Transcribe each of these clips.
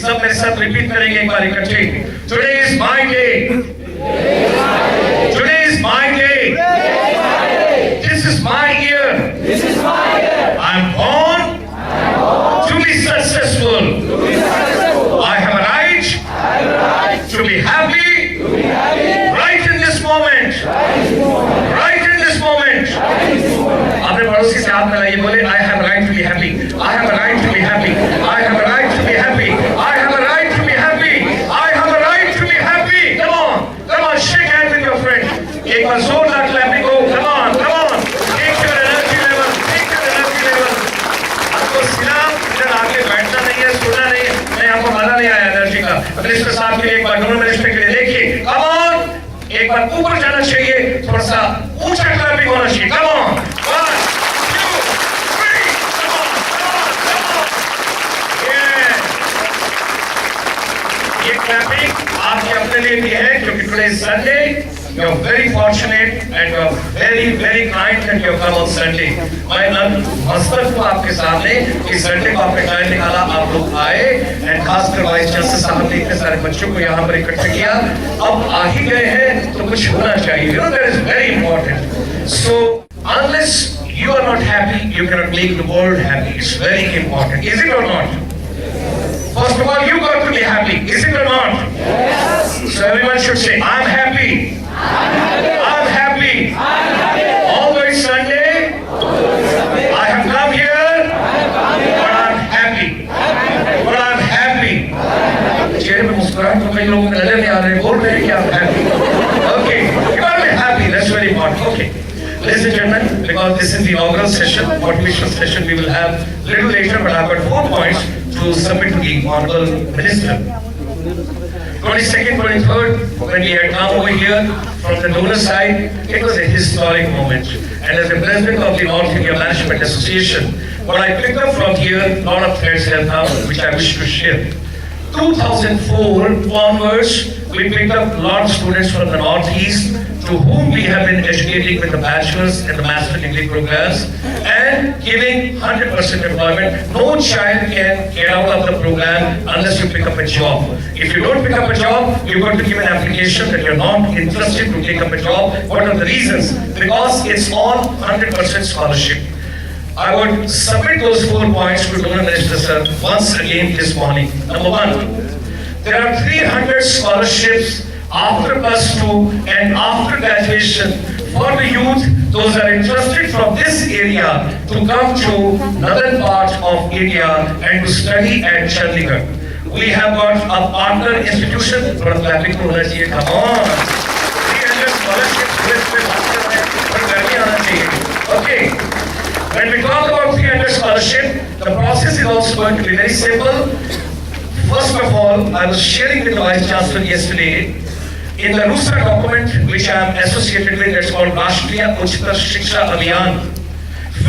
सब मेरे साथ रिपीट करेंगे एक बार इकट्ठे। Today is my day, today is my day, this is my year, I am born to be successful, I have a right to be happy right in this moment, right in this moment। अपने पड़ोसी से हाथ मिलाइए, बोले I have a right to be happy, I have a right to be happy, I have a right to be happy, I have a right to be happy, I have a right to be happy। Come on, shake hands with your friend। एक बार जोरदार clapping हो, come on, take your energy level, take your energy level। आपको सिर्फ इधर आगे बैठना नहीं है, सुनना नहीं है, नहीं आपको मजा नहीं आया एनर्जी का। मिनिस्टर साहब के लिए एक बार, दोनों मिनिस्टर के लिए देखिए, come on, एक बार ऊपर जाना चाहिए, थोड़ा सा ऊंचा क्लैपिंग होना चाहिए, come on, 1 2 3, come on, yeah। ये क्लैपिंग आपके अपने लिए भी है, क्योंकि today is Sunday, you are very fortunate and you are very kind that you have come on Sunday। मैं मस्तक हूँ आपके सामने कि संडे को आपने टाइम निकाला, आप लोग आए, एंड खासकर वाइस चांसलर साहब ने इतने सारे बच्चों को यहाँ पर इकट्ठा किया। अब आ ही गए हैं तो कुछ होना चाहिए, you know, that is very important। So unless you are not happy, you cannot make the world happy। It's very important, is it or not? First of all, you got to be happy, is it or not? Yes। So everyone should say, I'm happy, I'm happy, although it's Sunday, I have come here, but I'm happy, but I'm happy। चेहरे पे मुस्कुराहट तो कई लोगों को नजर नहीं आ रहे, बोल रहे हैं कि I'm happy। Okay, you got to be happy, that's very important। Okay, ladies and gentlemen, because this is the inaugural session, motivational session we will have little later, but I've got 4 points to submit to the Honorable Minister। 22nd, 23rd, when we had come over here from the donor side, it was a historic moment. And as the president of the North India Management Association, what I picked up from here, a lot of threads have come, which I wish to share। 2004 onwards, we picked up a lot of students from the Northeast, to whom we have been educating with the bachelor's and the master degree programs and giving 100% employment। No child can get out of the program unless you pick up a job। If you don't pick up a job, you've got to give an application that you're not interested to take up a job। What are the reasons? Because it's all 100% scholarship। I would submit those 4 points to Donor Minister Sir once again this morning। Number 1, there are 300 scholarships after +2 and after graduation for the youth, those are interested from this area to come to northern part of India and to study at Chandigarh। We have got a partner institution, थोड़ा clapping तो होना चाहिए, come on। 300 scholarships पे बात कर रहे हैं, पर गर्मी आना चाहिए। Okay, when we talk about 300 scholarship, the process is also going to be very simple। First of all, I was sharing with the Vice Chancellor yesterday, in the RUSA document which I am associated with, it's called Rashtriya Uchtar Shiksha Abhiyan,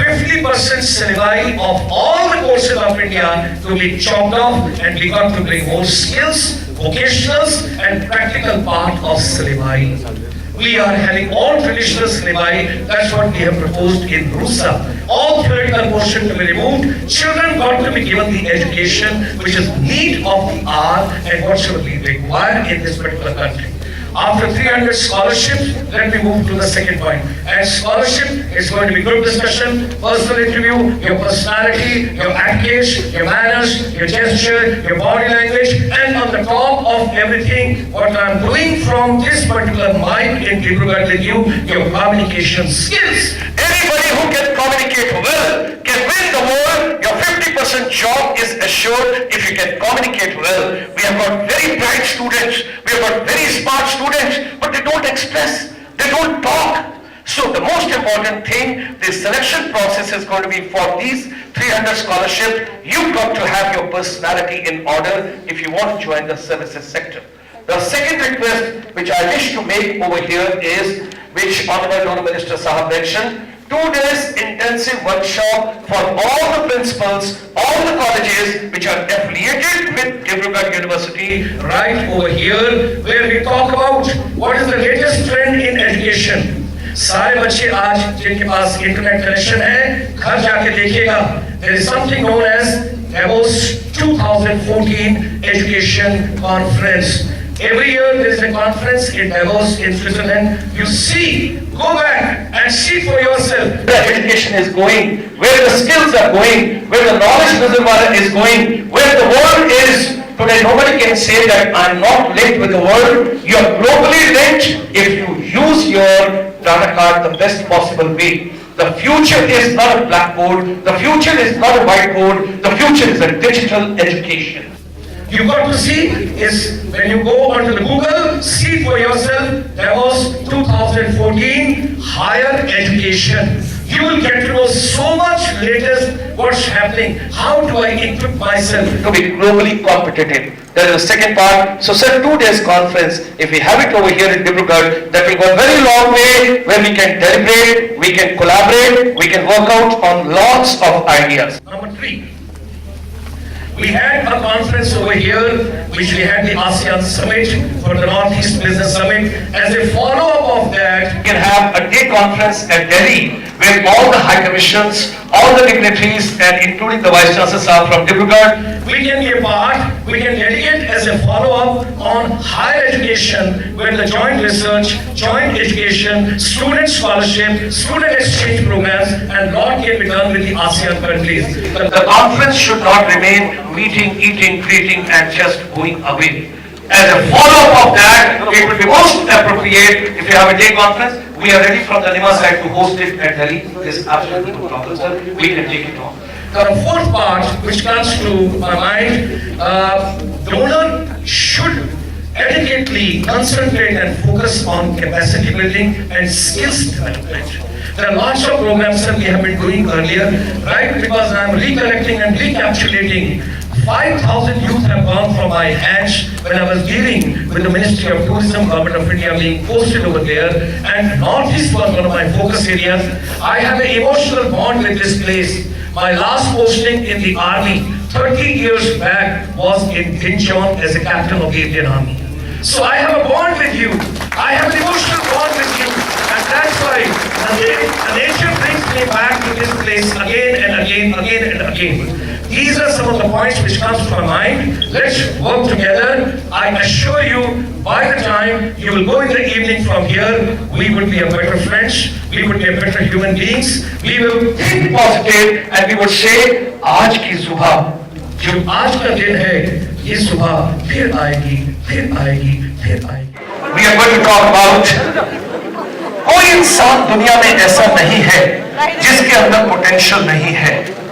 50% syllabi of all the courses of India to be chopped off, and we got to bring more skills, vocationals and practical part of syllabi। We are having all traditional syllabi, that's what we have proposed in RUSA। All theoretical portion to be removed, children got to be given the education which is need of the hour and what should be required in this particular country। After 300 scholarships, let me move to the second point। And scholarship is going to be group discussion, personal interview, your personality, your attitude, your manners, your gesture, your body language, and on the top of everything, what I am doing from this particular mic in Dibrugarh with you, your communication skills। Anybody who can communicate well can win the world। Your 50% job is assured if you can communicate well। We have got very bright students, we have got very smart students, but they don't express, they don't talk। So the most important thing, the selection process is going to be for these 300 scholarships, you've got to have your personality in order if you want to join the services sector। The second request which I wish to make over here is, which Honorable Donor Minister Sahab mentioned, 2 days intensive workshop for all the principals, all the colleges which are affiliated with Dibrugarh University right over here, where we talk about what is the latest trend in education। सारे बच्चे आज जिनके पास internet connection है, घर जाके देखिएगा, there is something known as Davos 2014 Education Conference. Every year there is a conference in Davos in Switzerland. You see, go back and see for yourself where education is going, where the skills are going, where the knowledge reservoir is going, where the world is. Today nobody can say that I'm not linked with the world. You are globally linked if you use your data card the best possible way. The future is not a blackboard, the future is not a whiteboard, the future is a digital education. You got to see is when you go onto the Google, see for yourself, Davos 2014 higher education. You will get to know so much latest what's happening. How do I equip myself to be globally competitive? There is a second part. So sir, 2 days conference, if we have it over here in Dibrugarh, that will go a very long way where we can deliberate, we can collaborate, we can work out on lots of ideas. Number 3. We had a conference over here, which we had the ASEAN Summit for the Northeast Business Summit. As a follow-up of that, we can have a day conference at Delhi, where all the high commissions, all the dignitaries, and including the vice chancellors are from Dibrugarh. We can be a part, we can delegate as a follow-up on higher education, where the joint research, joint education, student scholarship, student exchange programs, and lot can be done with the ASEAN countries. The conference should not remain meeting, eating, greeting, and just going away. As a follow-up of that, it will be most appropriate if you have a day conference. We are ready from the Nima side to host it at Delhi. This is absolutely no problem, sir. We can take it on. The fourth part, which comes to my mind, donor should adequately concentrate and focus on capacity building and skills development. There are lots of programs that we have been doing earlier, right? Because I'm recollecting and recapitulating. 5,000 youth have gone from my hands when I was dealing with the Ministry of Tourism, Government of India being posted over there, and Northeast was one of my focus areas. I have an emotional bond with this place. My last posting in the army 30 years back was in Dinjon as a captain of the Indian Army. So I have a bond with you. I have an emotional bond with you. And that's why the nature brings me back to this place again and again. These are some of the points which comes to my mind. Let's work together. I assure you, by the time you will go in the evening from here, we would be a better friends, we would be a better human beings, we will think positive, and we would say, आज की सुबह, जो आज का दिन है, ये सुबह फिर आएगी, फिर आएगी, फिर आएगी. We are going to talk about कोई इंसान दुनिया में ऐसा नहीं है जिसके अंदर पोटेंशियल नहीं है.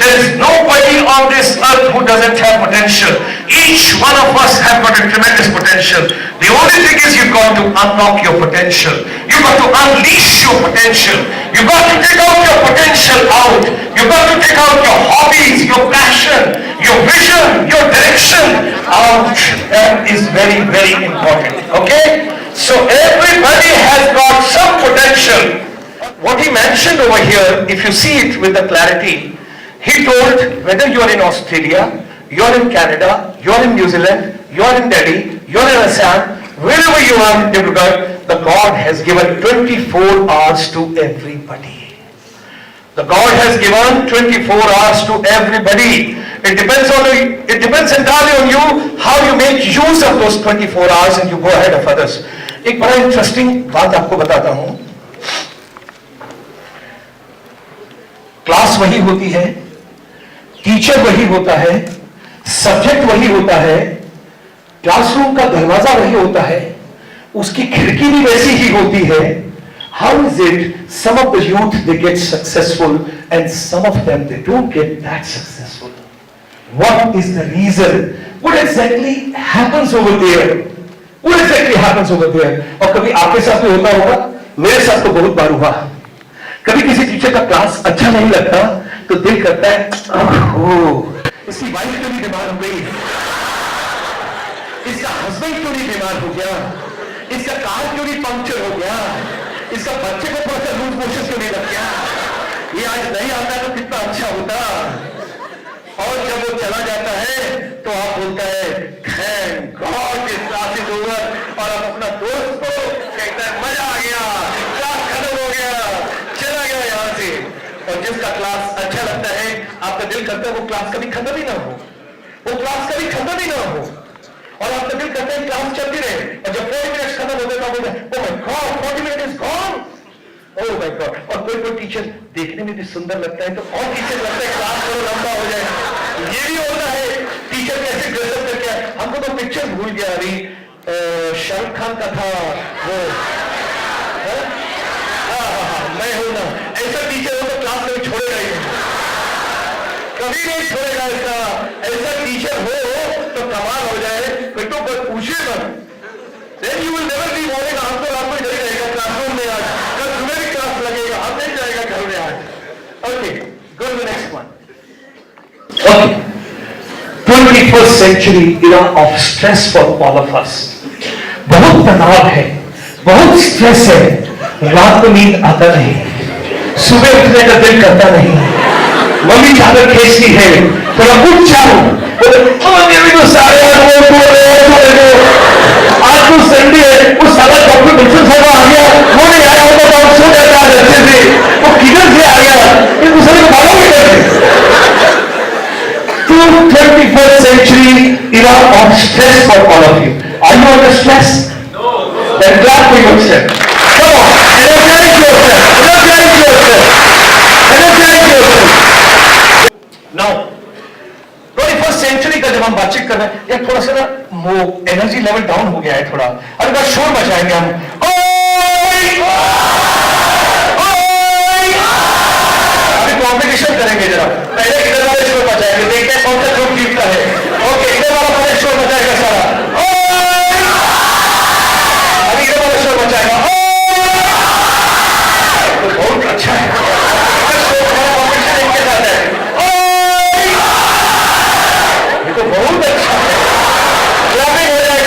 There is nobody on this earth who doesn't have potential. Each one of us have got a tremendous potential. The only thing is you've got to unlock your potential. You've got to unleash your potential. You've got to take out your potential out. You've got to take out your hobbies, your passion, your vision, your direction out. That is very, very important. Okay? So everybody has got some potential. What he mentioned over here, if you see it with the clarity, he told whether you are in Australia, you are in Canada, you are in New Zealand, you are in Delhi, you are in Assam, wherever you are in Dibrugarh, the God has given 24 hours to everybody. The God has given 24 hours to everybody. It depends entirely on you how you make use of those 24 hours and you go ahead of others. एक बड़ा interesting बात आपको बताता हूं. Class वही होती है, teacher वही होता है, सब्जेक्ट वही होता है, क्लासरूम का दरवाजा वही होता है, उसकी खिड़की भी वैसी ही होती है. How is it some of the youth they get successful and some of them they don't get that successful? What is the reason? What exactly happens over there? What exactly happens over there? और कभी आपके साथ भी होता होगा, मेरे साथ तो बहुत बार हुआ. कभी किसी टीचर का क्लास अच्छा नहीं लगता तो दिल करता है, इसकी वाइफ क्यों नहीं बीमार हो गई, इसका हस्बैंड क्यों नहीं बीमार हो गया, इसका कार क्यों नहीं पंक्चर हो गया, इसका बच्चे को थोड़ा सा लूज मोशन क्यों नहीं लग गया, ये आज नहीं आता तो कितना अच्छा होता. और जब वो चला जाता है तो आप बोलता है thank God this class is over, और आप अपना दोस्त को कहता है मजा आ गया, क्लास खत्म हो गया, चला गया यहां से. और जिसका क्लास अच्छा लगता है, आपका दिल करता है वो क्लास कभी खत्म ही ना हो, वो क्लास कभी खत्म ही ना हो, और आपका दिल करता है क्लास चलती रहे। और जब 40 मिनट खत्म हो गए तो बोलते हैं oh my God 40 minute is gone, oh my God. और कोई कोई टीचर देखने में भी सुंदर लगता है तो और टीचर लगता है क्लास थोड़ा लंबा हो जाए। ये भी होता है, टीचर कैसे ड्रेसअप करके आए। हमको तो पिक्चर भूल गया अभी, शाहरुख खान का था वो, मैं हूं ना, ऐसा टीचर हो तो क्लास में छोड़ेगा ही नहीं, कभी नहीं छोड़ेगा। ऐसा टीचर हो तो कमाल हो जाए, फिर तो पूछे मत, then you will never be boring। आपको रात में जरूर रहेगा क्लासरूम में, आज कल सुबह भी क्लास लगेगा, आप नहीं जाएगा घर में आज। Okay, go to the next one. Okay, 21st century era of stress for all of us. बहुत तनाव है, बहुत स्ट्रेस है, रात को नींद आता नहीं, सुबह उठने का दिल करता नहीं, मम्मी चादर खींचती है, थोड़ा उठ जाओ, मम्मी तो सारे आज तो संडे है, वो साला डॉक्टर गुलशन साहब आ गया, वो नहीं आया होता तो आप सो जाता है अच्छे से, वो किधर से आ गया, ये दूसरे को मालूम ही नहीं। 21st century era of stress for all of you. Are you under stress? No. Then clap for yourself. Come on, energize yourself. Energize yourself. Energize yourself. Now, 21st century का जब हम बातचीत कर रहे हैं, यार थोड़ा सा ना वो एनर्जी लेवल डाउन हो गया है थोड़ा, अगर बार शोर मचाएंगे हम, अभी कॉम्पिटिशन करेंगे जरा, पहले इधर वाले शोर मचाएंगे, देखते हैं कौन सा ग्रुप जीतता है। ओके, इधर वाला पहले शोर मचाएगा सारा, अभी इधर वाला शोर मचाएगा, तो बहुत अच्छा है, कॉम्पिटिशन इनके साथ है, ये तो बहुत अच्छा है। क्लैपिंग हो जाए,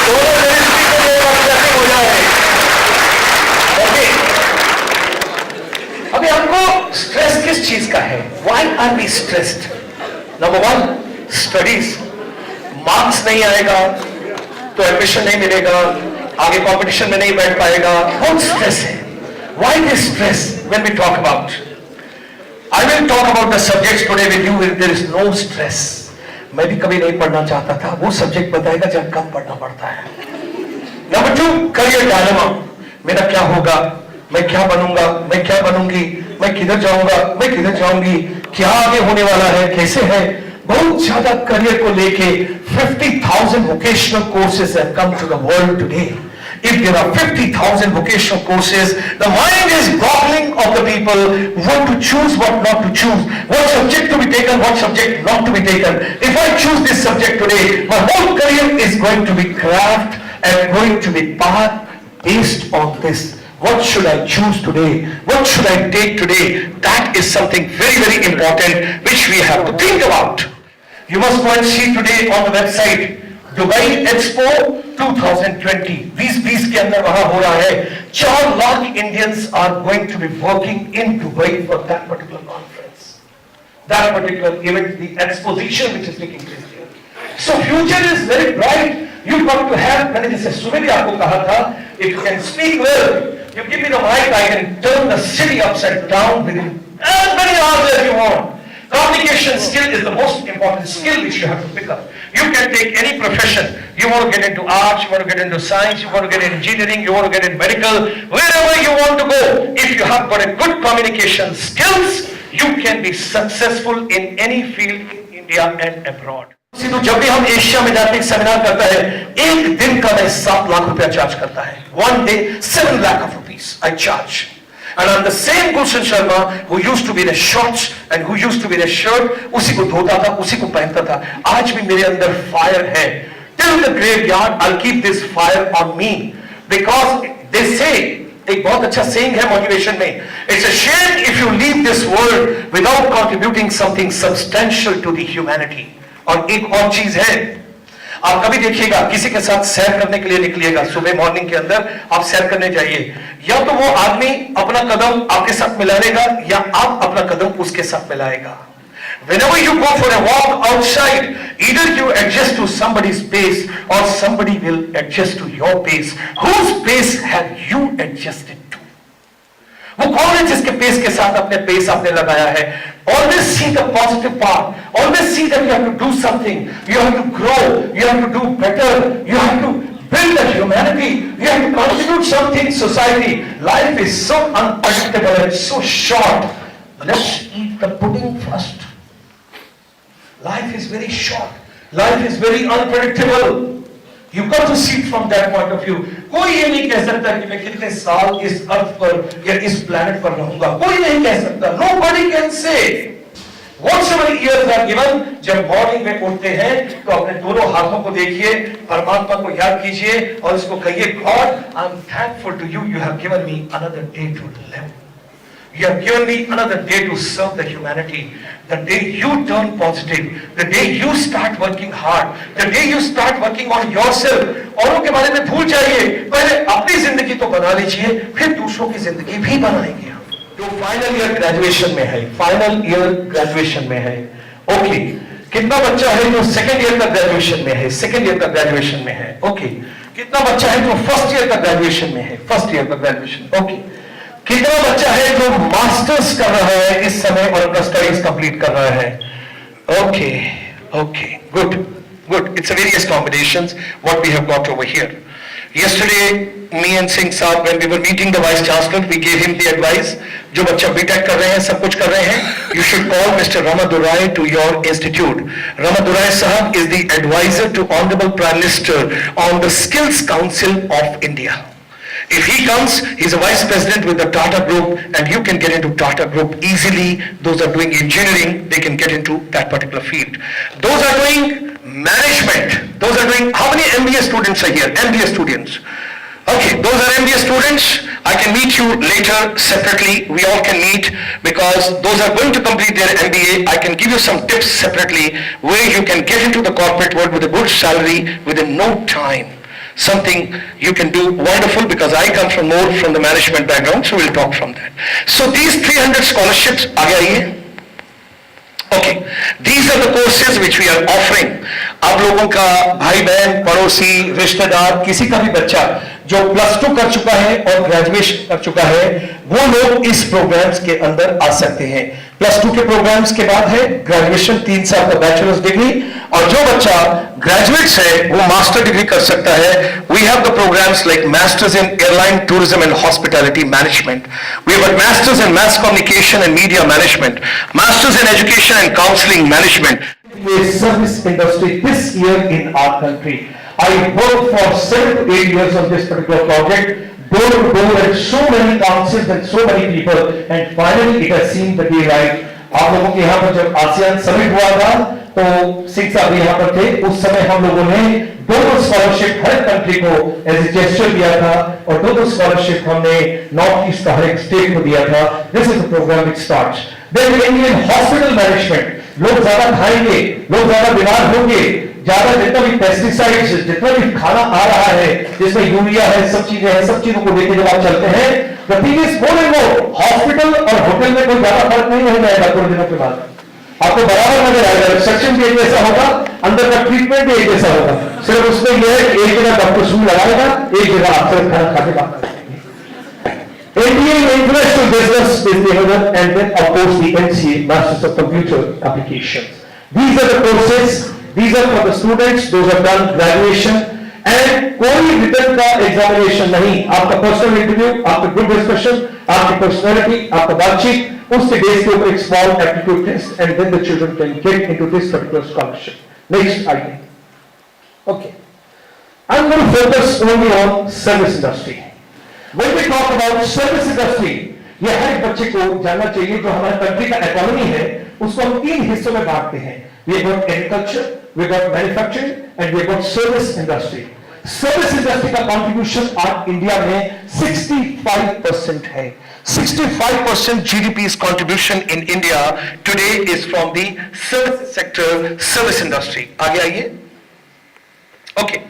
दोनों लिरिक्स के लिए क्लैपिंग हो जाए। ओके, अभी हमको स्ट्रेस किस चीज का है? Why are we stressed? Number 1, studies, marks नहीं आएगा तो एडमिशन नहीं मिलेगा, आगे कंपटीशन में नहीं बैठ पाएगा, बहुत स्ट्रेस है। Why this stress when we talk about? I will talk about the subjects today with you where there is no stress. मैं भी कभी नहीं पढ़ना चाहता था, वो सब्जेक्ट बताएगा जब कम पढ़ना पड़ता है। नंबर 2, करियर डायलेमा, मेरा क्या होगा, मैं क्या बनूंगा, मैं क्या बनूंगी, मैं किधर जाऊंगा, मैं किधर जाऊंगी, क्या आगे होने वाला है, कैसे है, बहुत ज्यादा करियर को लेके 50,000 vocational courses have come to the world today. If there are 50,000 vocational courses, the mind is boggling of the people what to choose, what not to choose, what subject to be taken, what subject not to be taken. If I choose this subject today, my whole career is going to be craft and going to be path based on this. What should I choose today? What should I take today? That is something very, very important which we have to think about. You must go and see today on the website Dubai Expo 2020. 2020 के अंदर वहां हो रहा है, 4 lakh Indians are going to be working in Dubai for that particular conference, that particular event, the exposition which is taking place here. So future is very bright. You got to have, मैंने जैसे सुबह भी आपको कहा था, if you can speak well, you give me the mic, I can turn the city upside down within as many hours as you want. Communication skill is the most important skill which you have to pick up. You can take any profession. You want to get into arts, you want to get into science, you want to get into engineering, you want to get in medical, wherever you want to go. If you have got a good communication skills, you can be successful in any field in India and abroad. तो जब भी हम Asia में जाते हैं seminar करता है, एक दिन का मैं 7 लाख रुपया चार्ज करता है। 1 day 7 lakh of rupees I charge. And I'm the same Gulshan Sharma who used to be in a shorts and who used to be in a shirt, उसी को धोता था, उसी को पहनता था। आज भी मेरे अंदर फायर है। Till the graveyard I'll keep this fire on me because they say, एक बहुत अच्छा saying है मोटिवेशन में, it's a shame if you leave this world without contributing something substantial to the humanity. और एक और चीज है, आप कभी देखिएगा किसी के साथ सैर करने के लिए निकलिएगा, सुबह मॉर्निंग के अंदर आप सैर करने जाइए, या तो वो आदमी अपना कदम आपके साथ मिलाएगा या आप अपना कदम उसके साथ मिलाएगा। Whenever you go for a walk outside, either you adjust to somebody's pace or somebody will adjust to your pace. Whose pace have you adjusted to? वो कौन है जिसके पेस के साथ अपने पेस आपने लगाया है? Always see the positive part. Always see that you have to do something. You have to grow. You have to do better. You have to build a humanity. You have to contribute something to society. Life is so unpredictable and so short. Let's eat the pudding first. Life is very short. Life is very unpredictable. You got to see it from that point of view. कोई ये नहीं कह सकता कि मैं कितने साल इस अर्थ पर या इस प्लैनेट पर रहूंगा, कोई नहीं कह सकता. Nobody can say. Whatever years are given, जब मॉर्निंग में उठते हैं तो अपने दोनों हाथों को देखिए, परमात्मा को याद कीजिए और उसको कहिए, God, I'm thankful to you. You have given me another day to live. You have given me another day to serve the humanity. The day you turn positive, the day you start working hard, the day you start working on yourself. औरों के बारे में भूल जाइए, पहले अपनी जिंदगी तो बना लीजिए, फिर दूसरों की जिंदगी भी बनाएंगे हम. तो फाइनल ईयर ग्रेजुएशन में है, फाइनल ईयर ग्रेजुएशन में है. ओके, कितना बच्चा है जो सेकेंड ईयर का ग्रेजुएशन में है? सेकेंड ईयर का ग्रेजुएशन में है. ओके, कितना बच्चा है जो फर्स्ट ईयर का ग्रेजुएशन में है? फर्स्ट ईयर का ग्रेजुएशन. ओके, कितना बच्चा है जो मास्टर्स कर रहा है इस समय और अपना स्टडीज कंप्लीट कर रहा है? Okay, okay, good, good. It's a various combinations what we have got over here. Yesterday, me and Singh Saab, when we were meeting the Vice Chancellor, we gave him the advice. जो बच्चा BTech कर रहे हैं, सब कुछ कर रहे हैं, you should call Mr. Ramadurai to your institute. Ramadurai Sahab is the advisor to Honorable Prime Minister on the Skills Council of India. If he comes, he's a vice president with the Tata Group, and you can get into Tata Group easily. Those are doing engineering, they can get into that particular field. Those are doing management. Those are doing, how many MBA students are here? MBA students. Okay, those are MBA students. I can meet you later separately. We all can meet because those are going to complete their MBA. I can give you some tips separately where you can get into the corporate world with a good salary within no time. Something you can do wonderful because I come from more from the management background, so we'll talk from that. So these 300 scholarships, आगे आइए. Okay, these are the courses which we are offering. आप लोगों का भाई बहन पड़ोसी रिश्तेदार किसी का भी बच्चा जो +2 कर चुका है और ग्रेजुएशन कर चुका है, वो लोग इस प्रोग्राम्स के अंदर आ सकते हैं. +2 के प्रोग्राम्स के बाद है ग्रेजुएशन, 3 साल का बैचलर्स डिग्री, और जो बच्चा ग्रेजुएट्स है वो मास्टर डिग्री कर सकता है. We have the programs like masters in airline tourism and hospitality management, we have masters in mass communication and media management, masters in education and counselling management. Service industry this year in our country. I worked for 7 to 8 years on this particular project, door to door and so many councils and so many people, and finally it has seen the daylight. आप लोगों के यहाँ पर जब ASEAN summit हुआ था तो सिंह साहब यहाँ पर थे. उस समय हम लोगों ने 2 स्कॉलरशिप हर कंट्री को एज ए जेस्चर दिया था और 2 स्कॉलरशिप हमने नॉर्थ ईस्ट का हर एक स्टेट को दिया था. This is the program which starts. Then in hospital management, लोग ज्यादा खाएंगे, लोग ज्यादा बीमार होंगे, ज्यादा जितना भी पेस्टिसाइड्स, जितना भी खाना आ रहा है जिसमें यूरिया है, सब चीजें हैं, सब चीजों को लेकर जब आप चलते हैं, the thing is more and more, hospital और होटल में कोई ज्यादा फर्क नहीं हो जाएगा. थोड़े दिनों के बाद आपको बराबर नजर आएगा. रिसेप्शन भी एक जैसा होगा, अंदर का ट्रीटमेंट भी एक जैसा होगा. सिर्फ उसमें यह है कि एक जगह डॉक्टर सुई लगाएगा, एक जगह आपसे खाना खाने का. MBA in International Business is the other, and then of course the MCA, Masters of Computer Applications. These are the courses. These are for the students. Those have done graduation. And कोई return का examination नहीं. आपका personal interview, आपका group discussion, आपकी personality, आपका बातचीत, उसके base के ऊपर एक small aptitude test, and then the children can get into this particular scholarship. Next item. Okay. I'm going to focus only on service industry. When we talk about service industry, ये हर एक बच्चे को जानना चाहिए. जो हमारे कंट्री का economy है उसको हम 3 हिस्सों में बांटते हैं. We got agriculture, we got manufacturing, and we got service industry. Service industry का कंट्रीब्यूशन आज इंडिया में 65% है. 65% GDP's contribution in India today is from the service sector, service industry. आगे आइए. Okay.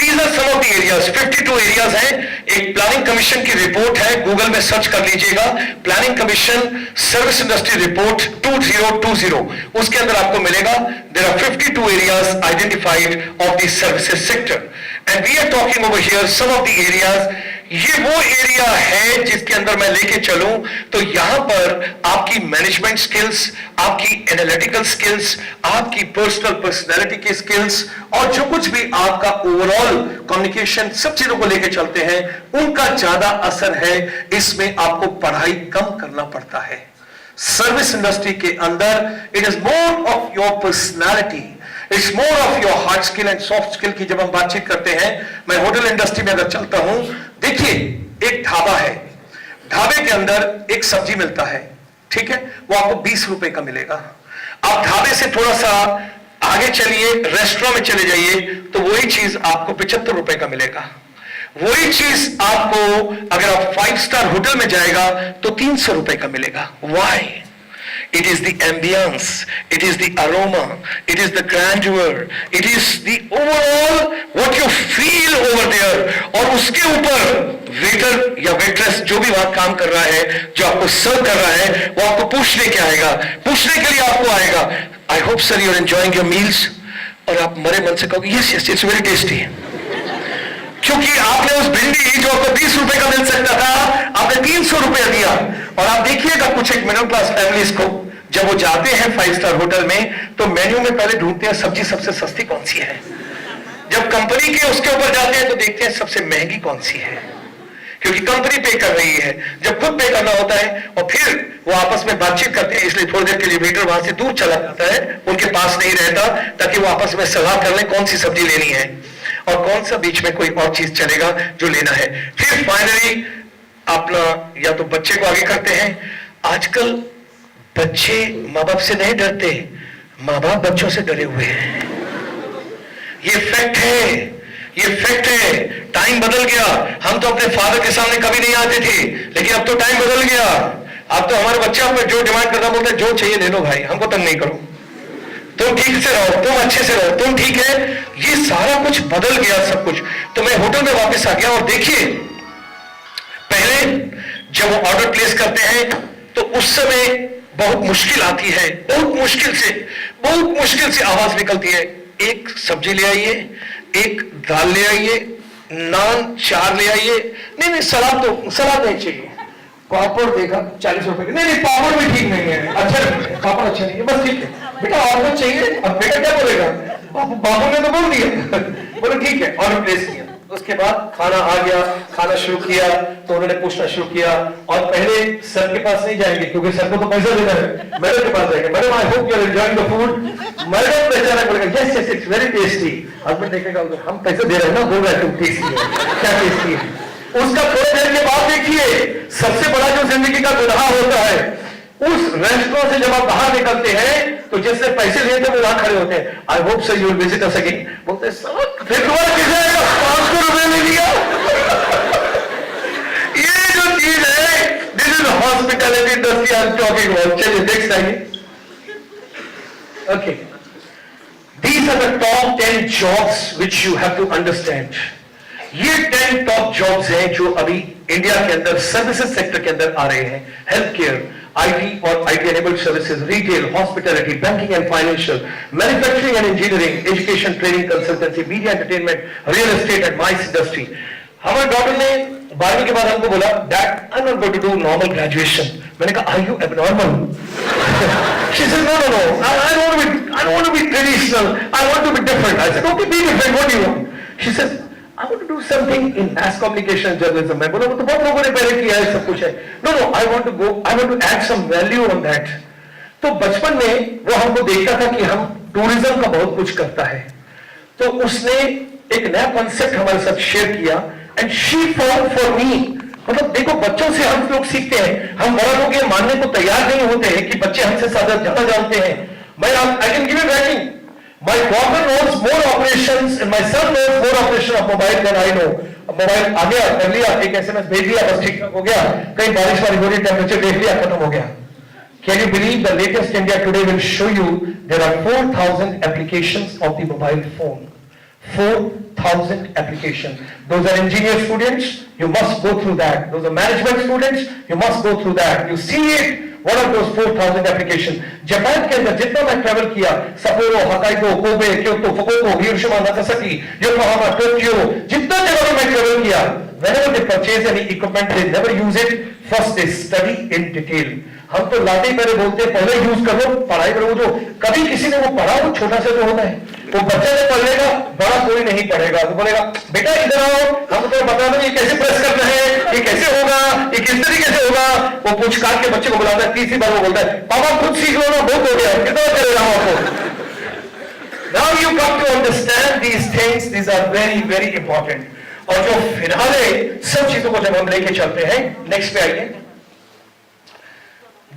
These are some of the areas. 52 areas हैं. एक planning commission की report है, गूगल में सर्च कर लीजिएगा, planning commission service industry report 2020. उसके अंदर आपको मिलेगा. There are 52 areas identified of the services sector, and we are talking over here some of the areas. ये वो एरिया है जिसके अंदर मैं लेके चलूं तो यहां पर आपकी मैनेजमेंट स्किल्स, आपकी एनालिटिकल स्किल्स, आपकी पर्सनालिटी की स्किल्स और जो कुछ भी आपका ओवरऑल कम्युनिकेशन, सब चीजों को लेके चलते हैं, उनका ज्यादा असर है। इसमें आपको पढ़ाई कम करना पड़ता है। सर्विस इंडस्ट्री के अंदर it is more of your personality, it's more of your hard skill and soft skill की जब हम बातचीत करते हैं। मैं होटल इंडस्ट्री में अगर चलता हूं, देखिए एक ढाबा है, ढाबे के अंदर एक सब्जी मिलता है, ठीक है, वो आपको 20 रुपए का मिलेगा। आप ढाबे से थोड़ा सा आगे चलिए, रेस्टोरेंट में चले जाइए तो वही चीज आपको 75 रुपए का मिलेगा। वही चीज आपको अगर आप 5 स्टार होटल में जाएगा तो 300 रुपए का मिलेगा। Y? It is the ambience, it is the aroma, it is the grandeur, it is the overall what you feel over there। और उसके ऊपर वेटर या वेट्रेस जो भी वहां काम कर रहा है, जो आपको सर्व कर रहा है, वो आपको पूछने के आएगा, पूछने के लिए आपको आएगा, I hope sir you are enjoying your meals, और आप मरे मन से कहोगे yes yes it's very tasty. क्योंकि आपने उस भिंडी जो आपको 20 रुपए का मिल सकता था, आपने 300 रुपया दिया। और आप देखिएगा कुछ एक मिडिल क्लास फैमिलीज को जब वो जाते हैं 5 स्टार होटल में तो मेन्यू में पहले ढूंढते हैं सब्जी सबसे सस्ती कौन सी है। जब कंपनी के उसके ऊपर जाते हैं तो देखते हैं सबसे महंगी कौन सी है, क्योंकि कंपनी पे कर रही है। जब खुद पे करना होता है और फिर वो आपस में बातचीत करते हैं, इसलिए थोड़ी देर के लिए वेटर वहां से दूर चला जाता है, उनके पास नहीं रहता, ताकि वो आपस में सलाह कर ले कौन सी सब्जी लेनी है और कौन सा बीच में कोई और चीज चलेगा जो लेना है। फिर फाइनली अपना या तो बच्चे को आगे करते हैं। आजकल बच्चे माँ बाप से नहीं डरते, माँ बाप बच्चों से डरे हुए हैं। ये फैक्ट है, ये फैक्ट है। टाइम बदल गया। हम तो अपने फादर के सामने कभी नहीं आते थे, लेकिन अब तो टाइम बदल गया। अब तो हमारे बच्चे अपने जो डिमांड करता बोलते हैं जो चाहिए ले लो भाई, हमको तंग नहीं करो, तुम ठीक से रहो, तुम अच्छे से रहो, तुम ठीक है। ये सारा कुछ बदल गया सब कुछ। तो मैं होटल में वापस आ गया और देखिए पहले जब वो ऑर्डर प्लेस करते हैं तो उस समय बहुत मुश्किल आती है, बहुत मुश्किल से आवाज निकलती है, एक सब्जी ले आइए, एक दाल ले आइए, नान 4 ले आइए, नहीं सलाद नहीं चाहिए, पापड़ देखा 40 रुपए की, नहीं पापड़ भी ठीक नहीं है, अच्छा पापड़ अच्छा नहीं है, बस ठीक है बेटा और कुछ चाहिए। अब बेटा क्या बोलेगा, बाबू ने तो बोल दिया, बोले ठीक है, ऑर्डर प्लेस किया। उसके बाद खाना आ गया, खाना शुरू किया तो उन्होंने पूछना शुरू किया। और पहले सर के पास नहीं जाएंगे क्योंकि सर को तो पैसा देना है, मैडम के पास जाएंगे, madam I hope you are enjoying the food. Madam पहचाना बोलेगा yes yes it's very tasty. Husband देखेगा हम पैसा दे रहे हैं ना, बोल रहा है तुम टेस्टी है, क्या टेस्टी है। उसका थोड़ी देर के बाद देखिए सबसे बड़ा जो जिंदगी का गुनाह होता है, उस रेस्टोरेंट से जब आप बाहर निकलते हैं तो जिसने पैसे लिए थे वो वहां खड़े होते हैं, आई hope sir you will visit us again. बोलते हैं सर फिर दोबारा किसे आएगा, 500 रुपए ले लिया। ये जो चीज है, this is hospitality industry I am talking about. चलिए नेक्स्ट आइए। Okay, these are the top 10 jobs which you have to understand. ये 10 टॉप जॉब्स हैं जो अभी इंडिया के अंदर सर्विसेज सेक्टर के अंदर आ रहे हैं। हेल्थ केयर, IT और IT enabled services, retail, hospitality, banking and financial, manufacturing and engineering, education, training, consultancy, media, entertainment, real estate and MICE industry। हमारे डॉक्टर ने 12वीं के बाद हमको बोला that I'm not going to do normal graduation। मैंने कहा are you abnormal? She said no, I don't want to be traditional, I want to be different। I said okay, be different, what do you want? She said I want to do something in mass communication journalism। मैं बोला वो तो बहुत लोगों ने पहले किया है, सब कुछ है। No, I want to add some value on that। तो बचपन में वो हमको देखता था कि हम टूरिज्म का बहुत कुछ करता है, तो उसने एक नया कॉन्सेप्ट हमारे साथ शेयर किया and she found for me. मतलब देखो बच्चों से हम लोग सीखते हैं, हम बड़ा लोग ये मानने को तैयार नहीं होते हैं कि बच्चे हमसे ज्यादा जानते हैं। मैं I can give you ranking, my daughter knows more operations and my son knows more operation of mobile than I know। Mobile आ गया, कर लिया, एक SMS भेज दिया, बस ठीक ठाक हो गया, कहीं बारिश वाली हो रही, टेम्परेचर देख लिया, खत्म हो गया। Can you believe the latest India Today will show you there are 4,000 applications of the mobile phone। 4,000 applications। Those are engineer students, you must go through that। Those are management students, you must go through that। You see it, what are those 4,000 applications। Japan के अंदर जितना मैं travel किया, सपोरो, Hokkaido, Kobe, Kyoto, Fukuoka, Hiroshima, Nagasaki, Yokohama, Tokyo, जितना जगह मैं travel किया, whenever they purchase any equipment, they never use it. First they study in detail. हम तो लाते पहले बोलते हैं पहले यूज कर लो, पढ़ाई करो। जो कभी किसी ने वो पढ़ा, वो छोटा से तो होता है, वो बच्चे ने पढ़ लेगा, बड़ा कोई नहीं पढ़ेगा। तो बोलेगा बेटा इधर आओ, हम तो बता दो ये कैसे प्रेस करना है, ये कैसे होगा, ये किस तरीके से होगा। वो पूछ काट के बच्चे को बुलाता है, तीसरी बार वो बोलता है पापा खुद सीख लो ना, बहुत हो गया, कितना करे रहा हूं आपको। Now you got to understand these things, these are very very important. और जो फिनाले सब चीजों को जब हम लेके चलते हैं, नेक्स्ट पे आइए।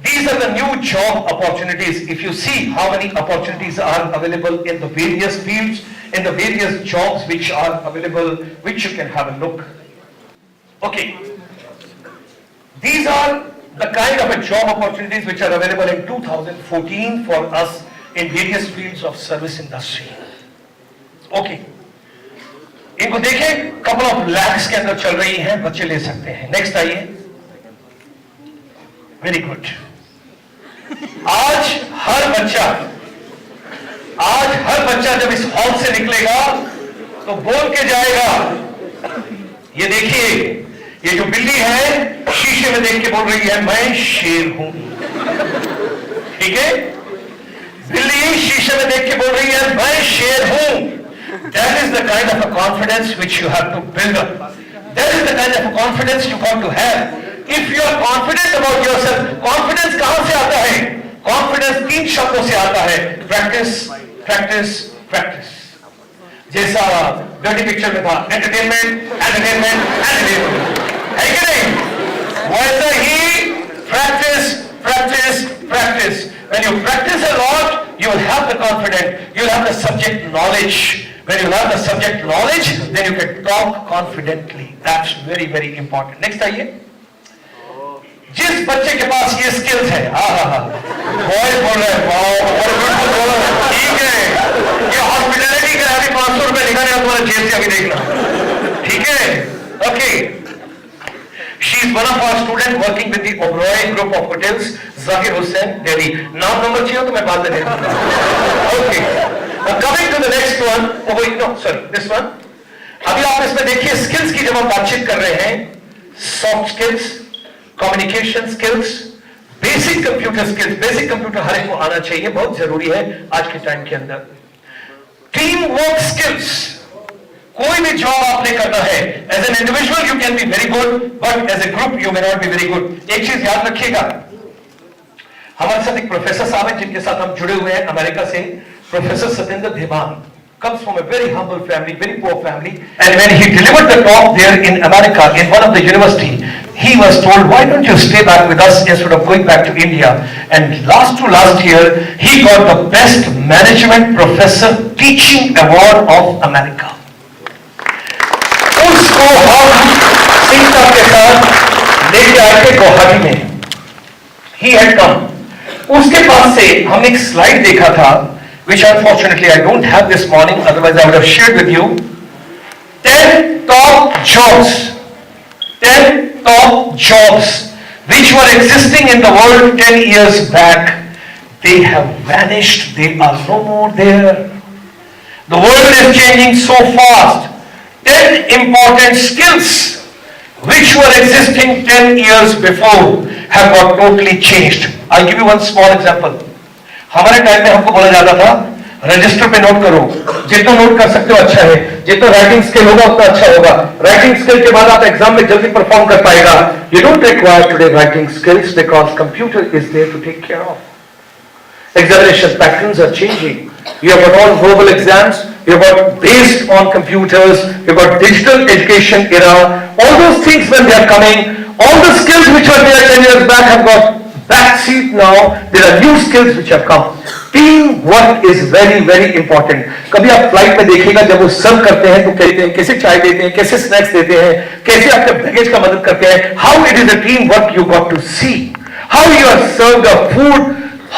These are the new job opportunities. If you see how many opportunities are available in the various fields, in the various jobs which are available, which you can have a look. Okay. These are the kind of a job opportunities which are available in 2014 for us in various fields of service industry. Okay. इनको देखें, couple of lakhs के अंदर चल रही हैं, बच्चे ले सकते हैं। नेक्स्ट आइए। Very good. आज हर बच्चा जब इस हॉल से निकलेगा तो बोल के जाएगा, ये देखिए ये जो बिल्ली है शीशे में देख के बोल रही है मैं शेर हूं। ठीक है, बिल्ली शीशे में देख के बोल रही है मैं शेर हूं। That is the kind of a confidence which you have to build up. That is the kind of a confidence you got to have. If you are confident about yourself, confidence कहां से आता है? Confidence 3 शब्दों से आता है, practice, practice, practice. जैसा dirty picture में था, entertainment, entertainment, entertainment. है कि नहीं? वैसा ही practice, practice, practice. When you practice a lot, you will have the confidence, you will have the subject knowledge. When you have the subject knowledge, then you can talk confidently. That's very very important. Next आइए। जिस बच्चे के पास ये skills है, boy बोल रहे हैं, वाह, ठीक है, ये हॉस्पिटैलिटी का अभी 500 रुपए निकाले तुम्हारे जेब से, अभी देखना। ठीक है, okay. She is one of our students working with the Oberoi Group of Hotels, Zakir Hussain, Delhi. नाम नंबर चाहिए तो मैं बाद में देता। Okay, coming to the next one, no, sorry, this one. अभी आप इसमें देखिए स्किल्स की जब हम बातचीत कर रहे हैं, soft skills, communication skills, basic computer skills. Basic computer हर एक को आना चाहिए, बहुत जरूरी है आज के टाइम के अंदर। टीम वर्क स्किल्स, कोई भी जॉब आपने करना है, as an individual you can be very good, but as a group you may not be very good. एक चीज याद रखिएगा, हमारे साथ एक प्रोफेसर साहब हैं जिनके साथ हम जुड़े हुए हैं अमेरिका से। Professor Satyendra Devan comes from a very humble family, very poor family, and when he delivered the talk there in America in one of the university, he was told, why don't you stay back with us instead of going back to India? And last year he got the best management professor teaching award of America. उसको हम शिक्षा के साथ लेके आए थे गुवाहाटी में। He had come. उसके पास से हमने एक स्लाइड देखा था, which unfortunately I don't have this morning, otherwise I would have shared with you. 10 top jobs, 10 top jobs which were existing in the world 10 years back, they have vanished, they are no more there. The world is changing so fast. 10 important skills which were existing 10 years before have got totally changed. I'll give you one small example. हमारे time में हमको बोला जाता था register पे note करो, जितना note कर सकते हो अच्छा है, जितना राइटिंग स्किल होगा उतना अच्छा होगा। राइटिंग स्किल के बाद आप एग्जाम में जल्दी परफॉर्म कर पाएगा। You don't require today writing skills because computer is there to take care of. Examination patterns are changing. You have got all verbal exams, you have got based on computers, you have got digital education era, all those things when they are coming, all the skills which were there 10 years back have got backseat now. There are new skills which have come. Team work is very very important. कभी आप flight में देखिएगा जब वो सर्व करते हैं तो कहते हैं कैसे चाय देते हैं, कैसे स्नैक्स देते हैं, कैसे आपके बैगेज का मदद करते हैं। How it is a team work you got to see. How you are served a food,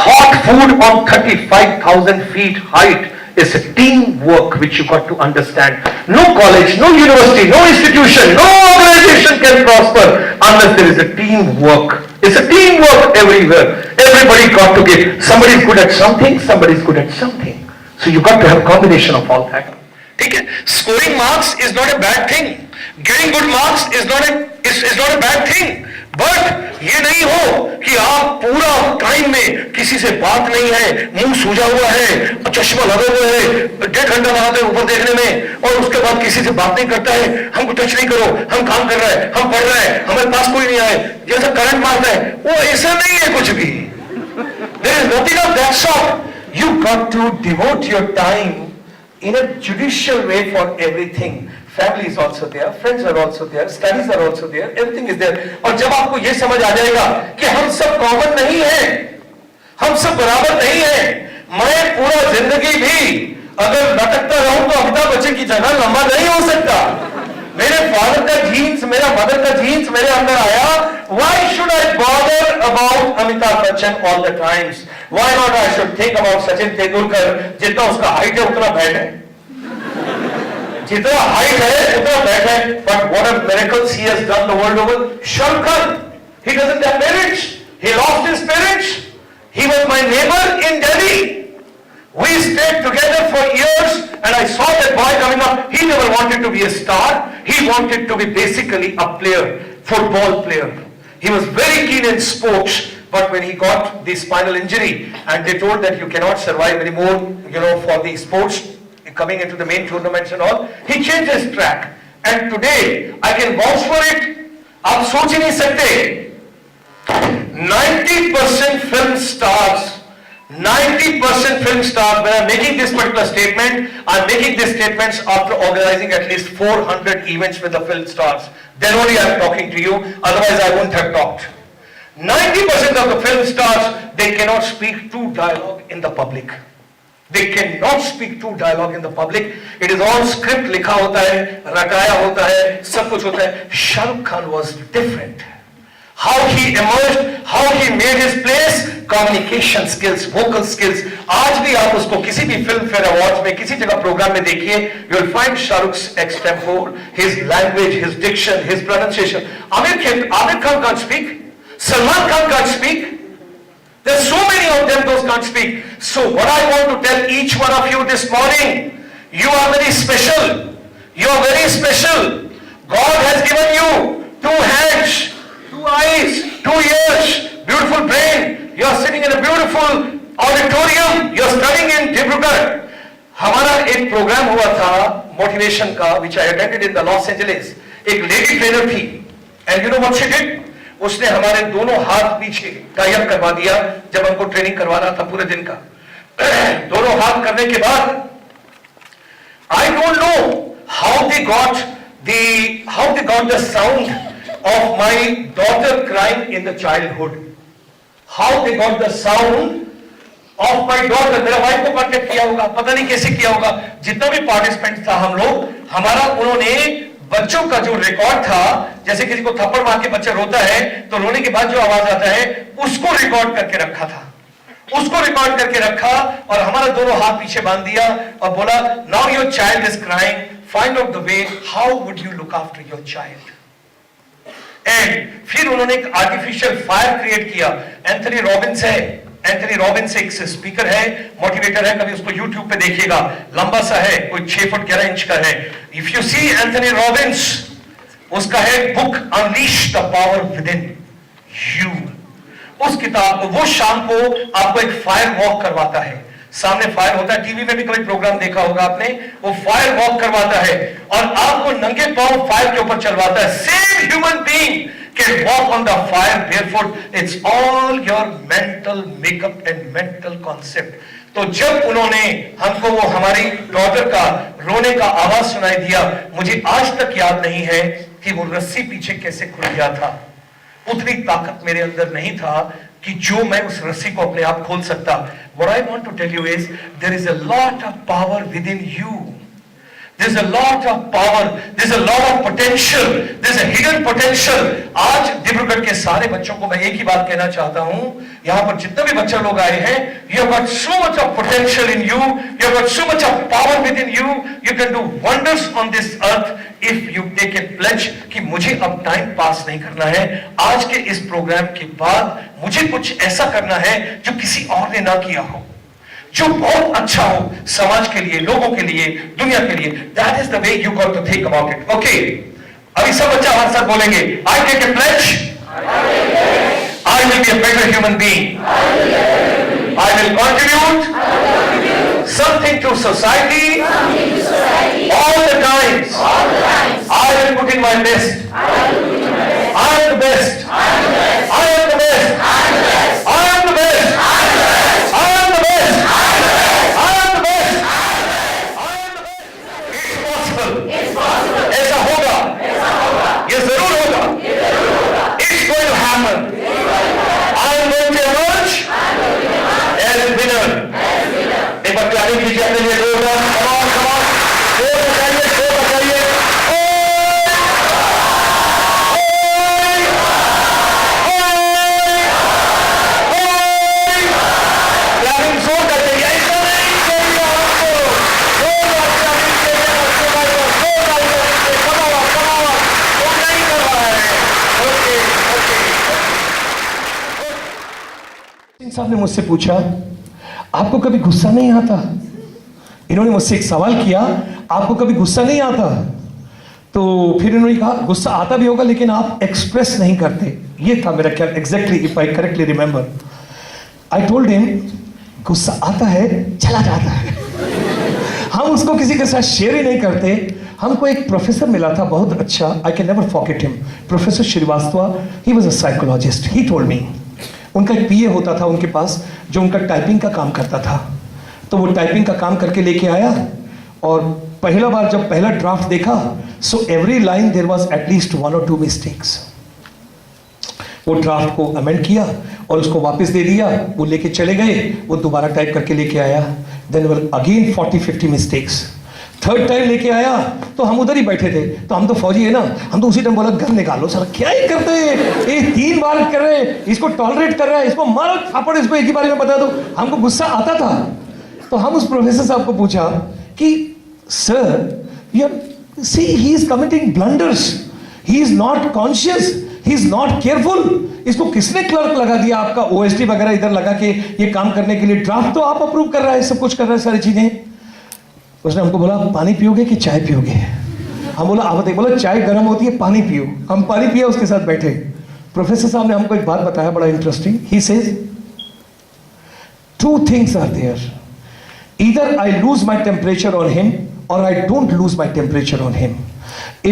hot food on 35,000 feet height is a team work which you got to understand. No college, no university, no institution, no organization can prosper unless there is a team work. It's a teamwork everywhere. Everybody got to give. Somebody is good at something, somebody is good at something. So you got to have a combination of all that. ठीक है, scoring marks is not a bad thing. Getting good marks is not a bad thing, but ये नहीं हो कि आप पूरा time में किसी से बात नहीं है, मुंह सूजा हुआ है, चश्मा लगा हुआ है, 1.5 घंटा लगाते हैं ऊपर देखने में, और उसके बाद किसी से बात नहीं करता है, हमको टच नहीं करो, हम काम कर रहे हैं, हम पढ़ रहे हैं, हमारे पास कोई नहीं आए, जैसा करंट मारता है, वो ऐसा नहीं है कुछ भी. There is nothing of that sort. You got to devote your time in a judicial way for everything. Family is also there, friends are also there, studies are also there, everything is there. और जब आपको ये समझ आ जाएगा कि हम सब common नहीं हैं, हम सब बराबर नहीं हैं, मैं पूरा जिंदगी भी अगर लटकता रहूं तो अमिताभ बच्चन की जगह लंबा नहीं हो सकता. मेरे फादर का जीन्स, मेरा मदर का जीन्स मेरे अंदर आया. Why should I bother about Amitabh Bachchan all the times? Why not I should think about Sachin Tendulkar? जितना उसका हाइट है उतना बैट है, जितना हाइट है उतना बैट है. But what a miracles he has done the world over. Shahrukh Khan, he doesn't have parents. He lost his parents. He was my neighbor in Delhi. We stayed together for years and I saw that boy coming up. He never wanted to be a star. He wanted to be basically a player, football player. He was very keen in sports, but when he got the spinal injury and they told that you cannot survive anymore, for the sports, coming into the main tournaments and all, he changed his track. And today, I can vouch for it. आप सोच ही नहीं सकते, 90% film stars, 90% film stars, when I'm making this particular statement, I'm making these statements after organizing at least 400 events with the film stars. Then only I'm talking to you, otherwise I wouldn't have talked. 90% of the film stars, they cannot speak true dialogue in the public. They cannot speak true dialogue in the public. It is all script लिखा होता है, रटाया होता है, सब कुछ होता है. Shahrukh Khan was different. How he emerged, how he made his place, communication skills, vocal skills. आज भी आप उसको किसी भी फिल्म फेयर अवार्ड्स में, किसी जगह प्रोग्राम में देखिए, you will find Shahrukh's extempo, his language, his diction, his pronunciation. Amir Khan can't speak. Salman Khan can't speak. There's so many of them, those can't speak. So what I want to tell each one of you this morning, you are very special. You are very special. God has given you 2 hands, 2 eyes, 2 ears, beautiful brain. You are sitting in a beautiful auditorium. You are studying in Dibrugarh. हमारा एक programme हुआ था motivation का, which I attended in the Los Angeles. एक lady trainer थी, and you know what she did? उसने हमारे दोनों हाथ पीछे टाई-अप करवा दिया जब हमको ट्रेनिंग करवाना था पूरे दिन का. दोनों हाथ करने के बाद I don't know how they got the sound of my daughter crying in the childhood. How they got the sound of my daughter. मेरा वाइफ को कांटेक्ट किया होगा, पता नहीं कैसे किया होगा. जितना भी पार्टिसिपेंट था हम लोग, हमारा उन्होंने बच्चों का जो रिकॉर्ड था, जैसे किसी को थप्पड़ मार के बच्चा रोता है तो रोने के बाद जो आवाज आता है उसको रिकॉर्ड करके रखा था. उसको रिकॉर्ड करके रखा और हमारा दोनों हाथ पीछे बांध दिया और बोला, now your child is crying, find out the way how would you look after your child. And फिर उन्होंने एक आर्टिफिशियल फायर क्रिएट किया. एंथनी रॉबिन्स है, एंथनी रॉबिन्स एक स्पीकर है, मोटिवेटर है, कभी उसको YouTube पे देखिएगा. लंबा सा है, कोई 6 फुट 11 इंच का है. If you see Anthony Robbins, उसका है book unleash the power within you. उस किताब को वो शाम को आपको एक फायर वॉक करवाता है. सामने फायर होता है, टीवी में भी कभी प्रोग्राम देखा होगा आपने. वो फायर वॉक करवाता है और आपको नंगे पांव फायर के ऊपर चलवाता है. Same human being can walk on the fire barefoot. It's all your mental makeup and mental concept. तो जब उन्होंने हमको वो हमारी डॉटर का रोने का आवाज सुनाई दिया, मुझे आज तक याद नहीं है कि वो रस्सी पीछे कैसे खुल गया था. उतनी ताकत मेरे अंदर नहीं था कि जो मैं उस रस्सी को अपने आप खोल सकता. What I want to tell you is there is a lot of power within you. There's a lot of power, there's a lot of potential, there's a hidden potential. आज डिब्रूगढ़ के सारे बच्चों को मैं एक ही बात कहना चाहता हूं, यहाँ पर जितने भी बच्चे लोग आए हैं, you have got so much of potential in you, you have got so much of power within you, you can do wonders on this earth if you take a pledge कि मुझे अब टाइम पास नहीं करना है. आज के इस programme के बाद मुझे कुछ ऐसा करना है जो किसी और ने ना किया हो, जो बहुत अच्छा हो समाज के लिए, लोगों के लिए, दुनिया के लिए. That is the way you got to think about it. Okay. अभी सब बच्चा हमारे साथ बोलेंगे, I take a pledge, I will be a better human being. I will contribute something to society all the times. I will put in my best. I am the best. I am the best. I am the best. I am the best. I am the best. I am the best. It's possible. ऐसा होगा. ये जरूर होगा. It's going to happen. I am going to emerge as a winner. एक बार प्यारी कीजिए अपने लिए जोरदार. Come on, come on. जोर बजाइए, जोर बजाइए. प्यारिंग जोर कर चाहिए. ऐसा नहीं चाहिए आपको. जोरदार प्यारिंग चाहिए. जोरदार प्यारिंग. Come on, come on. वो नहीं कर रहा है. Okay, okay. सिंह साहब ने मुझसे पूछा, आपको कभी गुस्सा नहीं आता? इन्होंने मुझसे एक सवाल किया, आपको कभी गुस्सा नहीं आता? तो फिर इन्होंने कहा, गुस्सा आता भी होगा लेकिन आप एक्सप्रेस नहीं करते. ये था मेरा ख्याल. Exactly, if I correctly remember, I told him, गुस्सा आता है, चला जाता है. हम उसको किसी के साथ शेयर ही नहीं करते. हमको एक प्रोफेसर मिला था बहुत अच्छा, I can never forget him, professor Srivastava. He was a psychologist. He told me, उनका एक पीए होता था उनके पास जो उनका टाइपिंग का काम करता था. तो वो टाइपिंग का काम करके लेके आया और पहला बार जब पहला ड्राफ्ट देखा, so every line there was at least 1 or 2 mistakes. वो ड्राफ्ट को अमेंड किया और उसको वापस दे दिया. वो लेके चले गए, वो दोबारा टाइप करके लेके आया. Then were again 40-50 mistakes. Third time लेके आया तो हम उधर ही बैठे थे. तो हम तो फौजी है ना, हम तो उसी टाइम बोला, गन निकालो सर, क्या ही करते हैं ये, 3 बार कर रहे हैं, इसको टॉलरेट कर रहा है, इसको मारो थापड़, इसको एक ही बार में बता दो. हमको गुस्सा आता था. तो हम उस प्रोफेसर साहब को पूछा कि sir, see he is committing blunders, he is not conscious, he is not careful. इसको किसने क्लर्क लगा दिया आपका, ओएसडी वगैरह इधर लगा के ये काम करने के लिए? ड्राफ्ट तो आप अप्रूव कर रहा है, सब कुछ कर रहा है, सारी चीजें. उसने हमको बोला, पानी पियोगे कि चाय पियोगे? हम बोला, आप बताइए. बोला, चाय गर्म होती है, पानी पियो. हम पानी पिया, उसके साथ बैठे. प्रोफेसर साहब ने हमको एक बात बताया बड़ा interesting. He says, 2 things are there. Either I lose my temperature on him or I don't lose my temperature on him.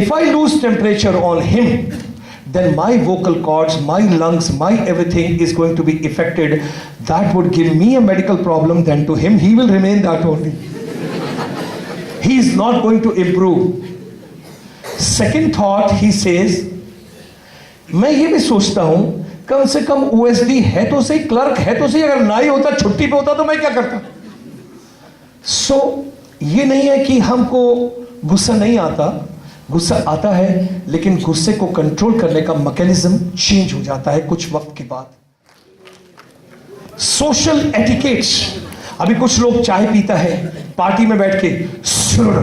If I lose temperature on him, then my vocal cords, my lungs, my everything is going to be affected. That would give me a medical problem. Then to him, he will remain that only. He is not going to improve. Second thought, he says, मैं ये भी सोचता हूं, कम से कम OSD है तो सही, clerk है तो सही, अगर ना ही होता, छुट्टी पे होता, तो मैं क्या करता? सो ये नहीं है कि हमको गुस्सा नहीं आता, गुस्सा आता है, लेकिन गुस्से को कंट्रोल करने का मैकेनिज्म चेंज हो जाता है कुछ वक्त के बाद. Social etiquettes. अभी कुछ लोग चाय पीता है पार्टी में बैठ के, सुर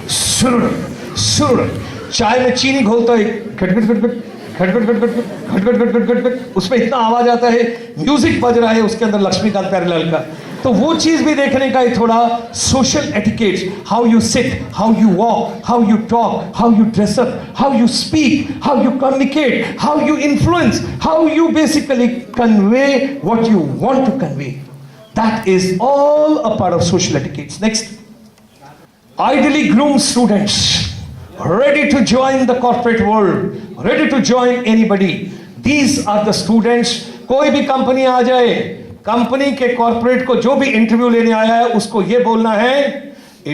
सुर सुर, चाय में चीनी घोलता है, खटखट खटखट खटखट खटखट खटखट खटखट खटखट, उसमें इतना आवाज आता है, म्यूजिक बज रहा है उसके अंदर लक्ष्मीकांत प्यारेलाल का. तो वो चीज भी देखने का है थोड़ा. Social etiquettes, how you sit, how you walk, how you talk, how you dress up, how you speak, how you communicate, how you influence, how you basically convey what you want to convey. That is all a part of social etiquettes. Next, ideally groomed students, ready to join the corporate world, ready to join anybody. These are the students. कोई भी company आ जाए, company के corporate को जो भी interview लेने आया है, उसको ये बोलना है,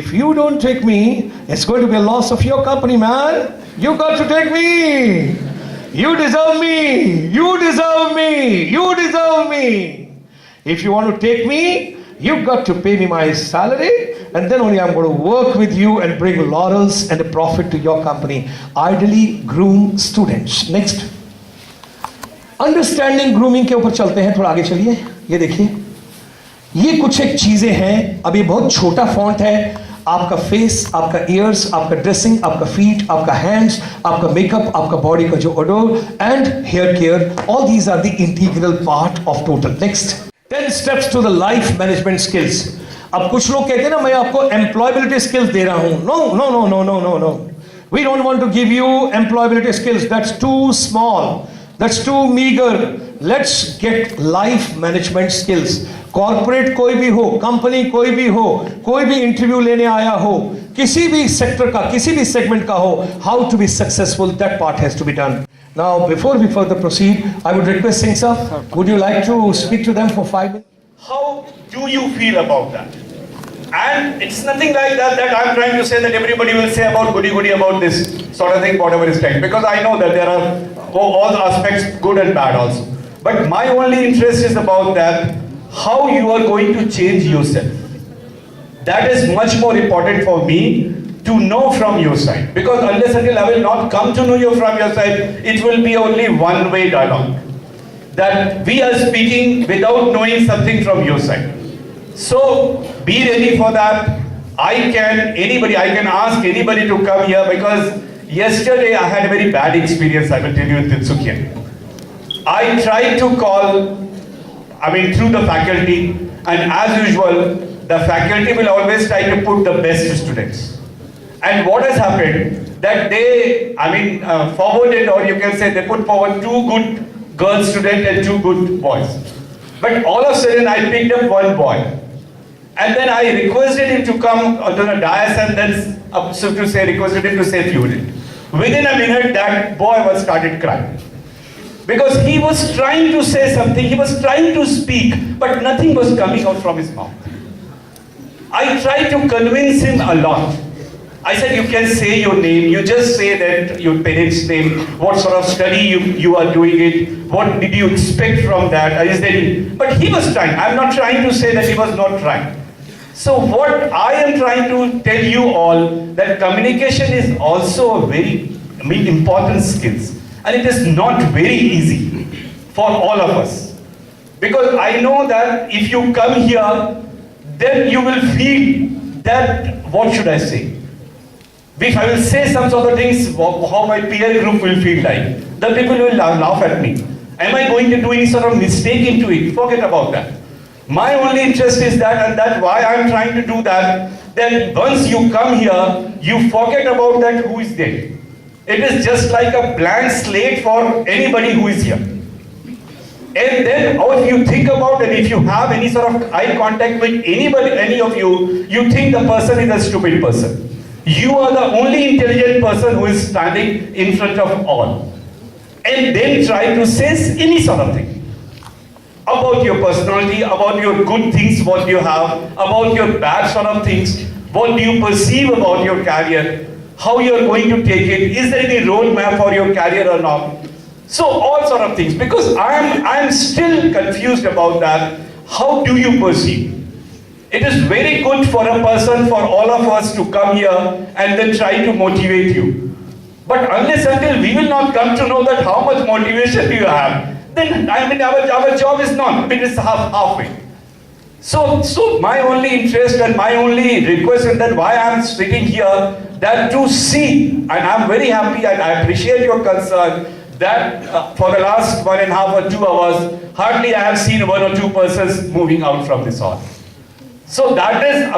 if you don't take me, it's going to be a loss of your company, man. You got to take me. You deserve me. You deserve me. You deserve me. If you want to take me, you've got to pay me my salary, and then only I'm going to work with you and bring laurels and a profit to your company. Ideally groomed students. Next, understanding grooming के ऊपर चलते हैं. थोड़ा आगे चलिए. ये देखिए, ये कुछ एक चीजें हैं. अभी बहुत छोटा फॉन्ट है. आपका फेस, आपका ईयर्स, आपका ड्रेसिंग, आपका फीट, आपका हैंड्स, आपका मेकअप, आपका बॉडी का जो odour and hair care, all these are the integral part of total. Next, 10 steps to the life management skills. अब कुछ लोग कहते हैं ना, मैं आपको एम्प्लॉयबिलिटी स्किल्स दे रहा हूं. No no no no no no no. We don't want to give you employability skills. That's too small. That's too meager. Let's get life management skills. Corporate कोई भी हो, कंपनी कोई भी हो, कोई भी इंटरव्यू लेने आया हो, किसी भी सेक्टर का, किसी भी सेगमेंट का हो, how to be successful, that part has to be done. Now, before we further proceed, I would request Singh sir, would you like to speak to them for 5 minutes? How do you feel about that? And it's nothing like that I'm trying to say that everybody will say about goody about this sort of thing, whatever is right. Because I know that there are all the aspects, good and bad also. But my only interest is about that, how you are going to change yourself. That is much more important for me to know from your side. Because unless until I will not come to know you from your side, it will be only one-way dialogue. That we are speaking without knowing something from your side. So be ready for that. I can ask anybody to come here, because yesterday I had a very bad experience, I will tell you, in Tinsukia. I tried to call, through the faculty, and as usual, the faculty will always try to put the best students. And what has happened, that they, forwarded, or you can say they put forward 2 good girl students and 2 good boys. But all of a sudden I picked up 1 boy. And then I requested him to come onto the dais, and then requested him to say a few words. Within a minute, that boy was started crying. Because he was trying to say something, he was trying to speak, but nothing was coming out from his mouth. I tried to convince him a lot. I said, you can say your name, you just say that your parents' name, what sort of study you are doing it, what did you expect from that, but he was trying. I'm not trying to say that he was not trying. So what I am trying to tell you all, that communication is also a very important skills. And it is not very easy for all of us. Because I know that if you come here, then you will feel that, what should I say? If I will say some sort of things, how my peer group will feel like. The people will laugh at me. Am I going to do any sort of mistake into it? Forget about that. My only interest is that, and that's why I'm trying to do that, then once you come here, you forget about that who is there. It is just like a blank slate for anybody who is here. And then if you think about it, if you have any sort of eye contact with anybody, any of you, you think the person is a stupid person. You are the only intelligent person who is standing in front of all. And then try to say any sort of thing. About your personality, about your good things, what you have, about your bad sort of things, what do you perceive about your career, how you are going to take it, is there any roadmap for your career or not? So all sort of things, because I'm still confused about that. How do you perceive? It is very good for a person, for all of us to come here and then try to motivate you. But unless until we will not come to know that how much motivation you have, then our job is not, it is halfway. So my only interest and my only request, and that why I am sitting here, that to see, and I am very happy and I appreciate your concern, that for the last 1.5 or 2 hours, hardly I have seen 1 or 2 persons moving out from this hall. So that is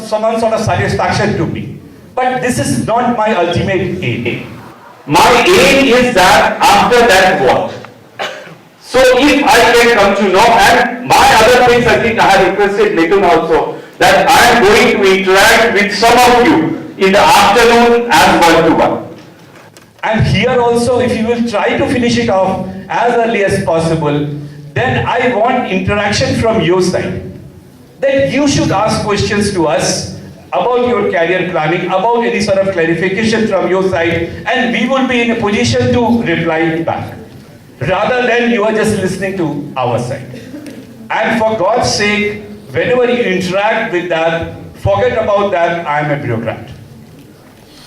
some sort of satisfaction to me. But this is not my ultimate aim. My aim is that after that what? So if I can come to know, and my other things, I think I have requested Nitin also, that I am going to interact with some of you in the afternoon as one-to-one. And here also, if you will try to finish it off as early as possible, then I want interaction from your side. That you should ask questions to us about your career planning, about any sort of clarification from your side, and we will be in a position to reply back, rather than you are just listening to our side. And for God's sake, whenever you interact with that, forget about that I am a bureaucrat.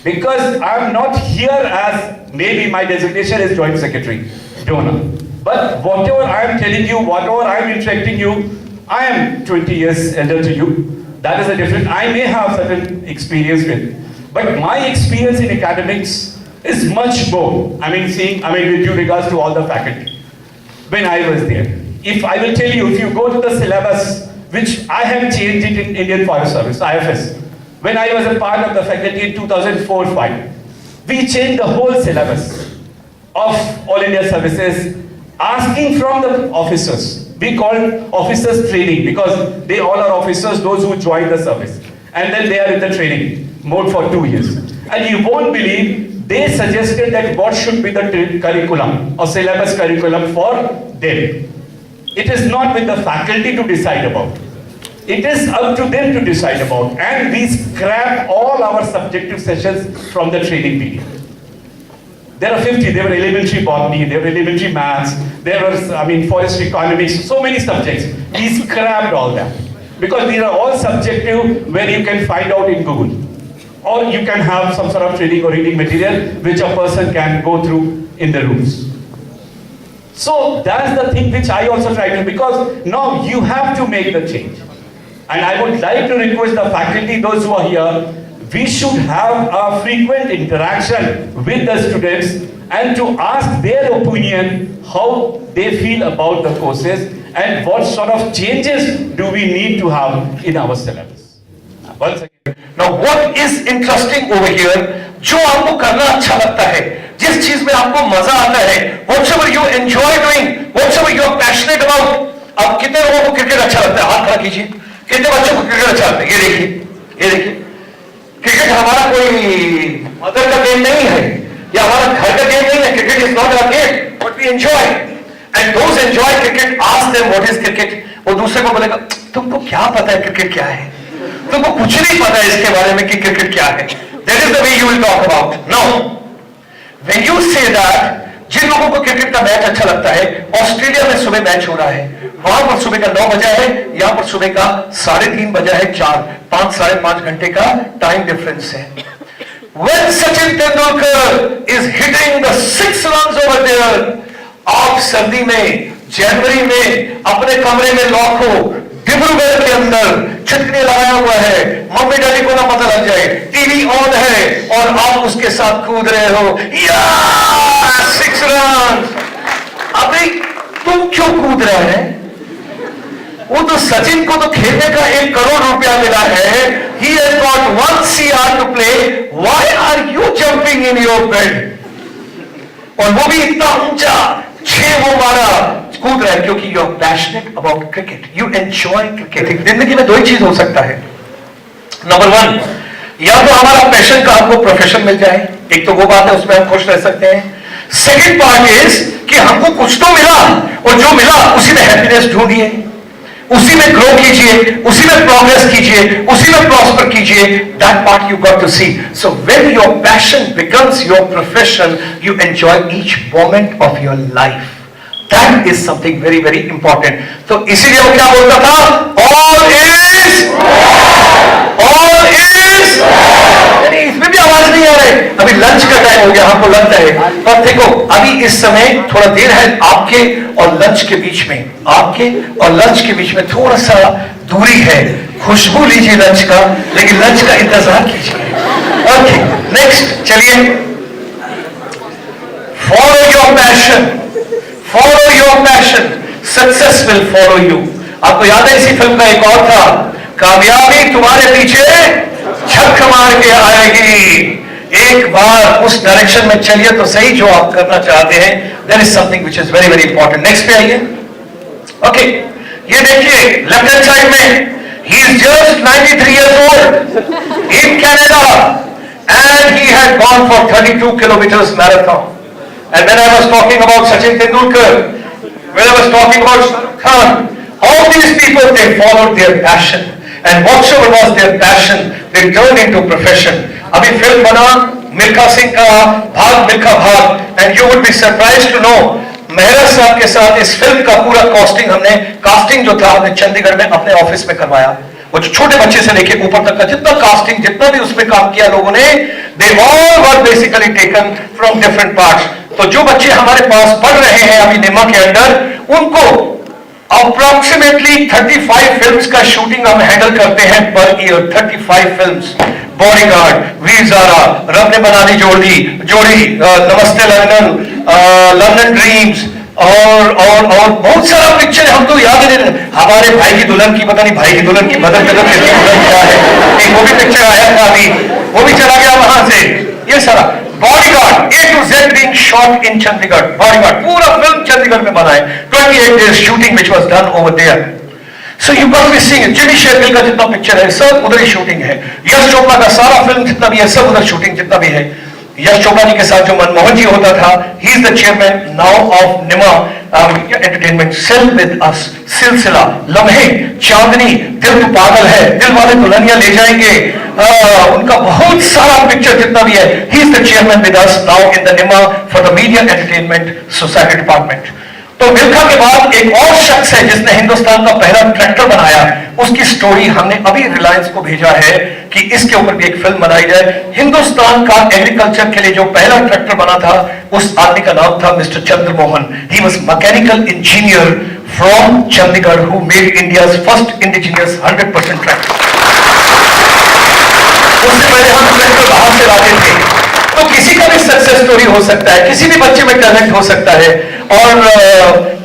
Because I am not here as, maybe my designation is Joint Secretary, donor. But whatever I am telling you, whatever I am instructing you, I am 20 years elder to you. That is a different, I may have certain experience with. But my experience in academics is much more. With due regards to all the faculty. When I was there. If I will tell you, if you go to the syllabus, which I have changed it in Indian Forest Service, IFS. When I was a part of the faculty in 2004-5, we changed the whole syllabus of All India Services, asking from the officers. We called officers training because they all are officers, those who join the service. And then they are in the training mode for 2 years. And you won't believe, they suggested that what should be the curriculum or syllabus curriculum for them. It is not with the faculty to decide about. It is up to them to decide about. And we scrap all our subjective sessions from the training period. There are 50, there were elementary botany, there were elementary maths, there was, forest economics, so many subjects. We scrapped all that. Because these are all subjective where you can find out in Google. Or you can have some sort of training or reading material which a person can go through in the rooms. So that's the thing which I also try to, because now you have to make the change. And I would like to request the faculty, those who are here, we should have a frequent interaction with the students and to ask their opinion, how they feel about the courses and what sort of changes do we need to have in our syllabus. Once again. Now what is interesting over here, जो आपको करना अच्छा लगता है, जिस चीज में आपको मजा आता है, whatever you enjoy doing, whatever you are passionate about. अब कितने लोगों को क्रिकेट अच्छा लगता है? हाथ खड़ा कीजिए. कितने बच्चों को क्रिकेट अच्छा लगता है? ये देखिए. क्रिकेट हमारा कोई मदर का गेम नहीं है, या हमारा घर का गेम नहीं है. Cricket is not a game, but we enjoy. And those enjoy cricket, ask them what is cricket. वो दूसरे को बोलेगा, तुमको क्या पता है क्रिकेट क्या है? तुमको कुछ नहीं पता है इसके बारे में कि क्रिकेट क्या है. That is the way you will talk about. No, when you say that, जिन लोगों को क्रिकेट का मैच अच्छा लगता है, ऑस्ट्रेलिया में सुबह मैच हो रहा है, वहां पर सुबह का 9 बजा है, यहां पर सुबह का 3:30 बजा है, 5 साढ़े 5 घंटे का टाइम डिफरेंस है. When Sachin Tendulkar is hitting the 6 runs over there, आप सर्दी में, जनवरी में अपने कमरे में लॉक हो, डिब्रूगढ़ के अंदर छिटकनी लगाया हुआ है, मम्मी डैडी को ना पता लग जाए, टीवी ऑन है और आप उसके साथ कूद रहे हो, या 6 रन. अभी तुम क्यों कूद रहे हैं? वो तो सचिन को तो खेलने का 1 करोड़ रुपया मिला है. He has got 1 CR to play. Why are you jumping in your bed? और वो भी इतना ऊंचा 6 वो मारा, कूद रहा है क्योंकि you are passionate about cricket. You enjoy cricket. जिंदगी में 2 ही चीज हो सकता है. नंबर 1, या तो हमारा पैशन का हमको प्रोफेशन मिल जाए, एक तो वो बात है, उसमें हम खुश रह सकते हैं. सेकंड पार्ट इज कि हमको कुछ तो मिला और जो मिला उसी में हैप्पीनेस ढूंढिए, उसी में ग्रो कीजिए, उसी में प्रोग्रेस कीजिए, उसी में प्रॉस्पर कीजिए. That part you got to see. So when your passion becomes your profession, you enjoy each moment of your life. That is something very, very important. तो इसीलिए वो क्या बोलता था? All is, इसमें भी आवाज नहीं आ रही. अभी लंच का टाइम हो गया, हमको लगता है, पर देखो अभी इस समय थोड़ा देर है आपके और लंच के बीच में, आपके और लंच के बीच में थोड़ा सा दूरी है. खुशबू लीजिए लंच का, लेकिन लंच का इंतजार कीजिए. ओके, नेक्स्ट चलिए. Follow your passion. Follow your passion, success will follow you. आपको याद है इसी फिल्म का एक और था, कामयाबी तुम्हारे पीछे छक्का मार के आएगी. एक बार उस डायरेक्शन में चलिए तो सही जो आप करना चाहते हैं. There is something which is very, very important. Next पे आइए. ओके, ये देखिए लेफ्ट हैंड साइड में, he is just 93 years old in Canada and he had gone for 32 kilometers marathon. And when I was talking about Sachin Tendulkar, when I was talking about Shahrukh Khan, all these people, they followed their passion. And whatsoever was their passion, they turned into profession. अभी film बना मिल्खा सिंह का भाग मिल्खा भाग, and you would be surprised to know, Mehra साहब के साथ इस film का पूरा कास्टिंग जो था हमने चंडीगढ़ में अपने ऑफिस में करवाया. वो छोटे बच्चे से लेके ऊपर तक का जितना कास्टिंग, जितना भी उसमें काम किया लोगों ने, they all were basically taken from different parts. तो जो बच्चे हमारे पास पढ़ रहे हैं अभी निमा के अंदर, उनको अप्रोक्सीमेटली 35 फिल्म्स का शूटिंग हम हैंडल करते हैं per year. 35 films. Bodyguard, Veer Zaara, रब ने बना दी जोड़ी, नमस्ते लंदन, लंदन ड्रीम्स और बहुत सारा पिक्चर हम तो याद ही नहीं. हमारे भाई की दुल्हन की, पता नहीं भाई की दुल्हन की मदर कदर क्या है, एक वो भी पिक्चर आया था अभी, वो भी चला गया वहां से. ये सारा bodyguard A to Z being shot in Chandigarh, bodyguard पूरा फिल्म चंडीगढ़ में बना है, 28 days shooting which was done over there. So you got to be seeing it. Jimmy Shergill का जितना पिक्चर है सब उधर ही शूटिंग है, यश चोपड़ा का सारा फिल्म जितना भी है सब उधर शूटिंग जितना भी है। यश चोपड़ा जी के साथ जो मनमोहन जी होता था, ही is the chairman now of Nima entertainment. Cell with us, सिलसिला, लम्हे, चांदनी, दिल तो पागल है, दिल वाले दुल्हनिया ले जाएंगे, उनका बहुत सारा पिक्चर जितना भी है, he is the chairman with us now in the निमा for the media entertainment society department. तो मिल्खा के बाद एक और शख्स है जिसने हिंदुस्तान का पहला ट्रैक्टर बनाया, उसकी स्टोरी हमने अभी रिलायंस को भेजा है कि इसके ऊपर भी एक फिल्म बनाई जाए। हिंदुस्तान का एग्रीकल्चर के लिए जो पहला ट्रैक्टर बना था, उस आदमी का नाम था mister Chandramohan. He was mechanical engineer from Chandigarh who made India's first indigenous 100% tractor. उससे पहले हम ट्रैक्टर बाहर से लाते थे। तो किसी का भी सक्सेस स्टोरी हो सकता है, किसी भी बच्चे में टैलेंट हो सकता है। और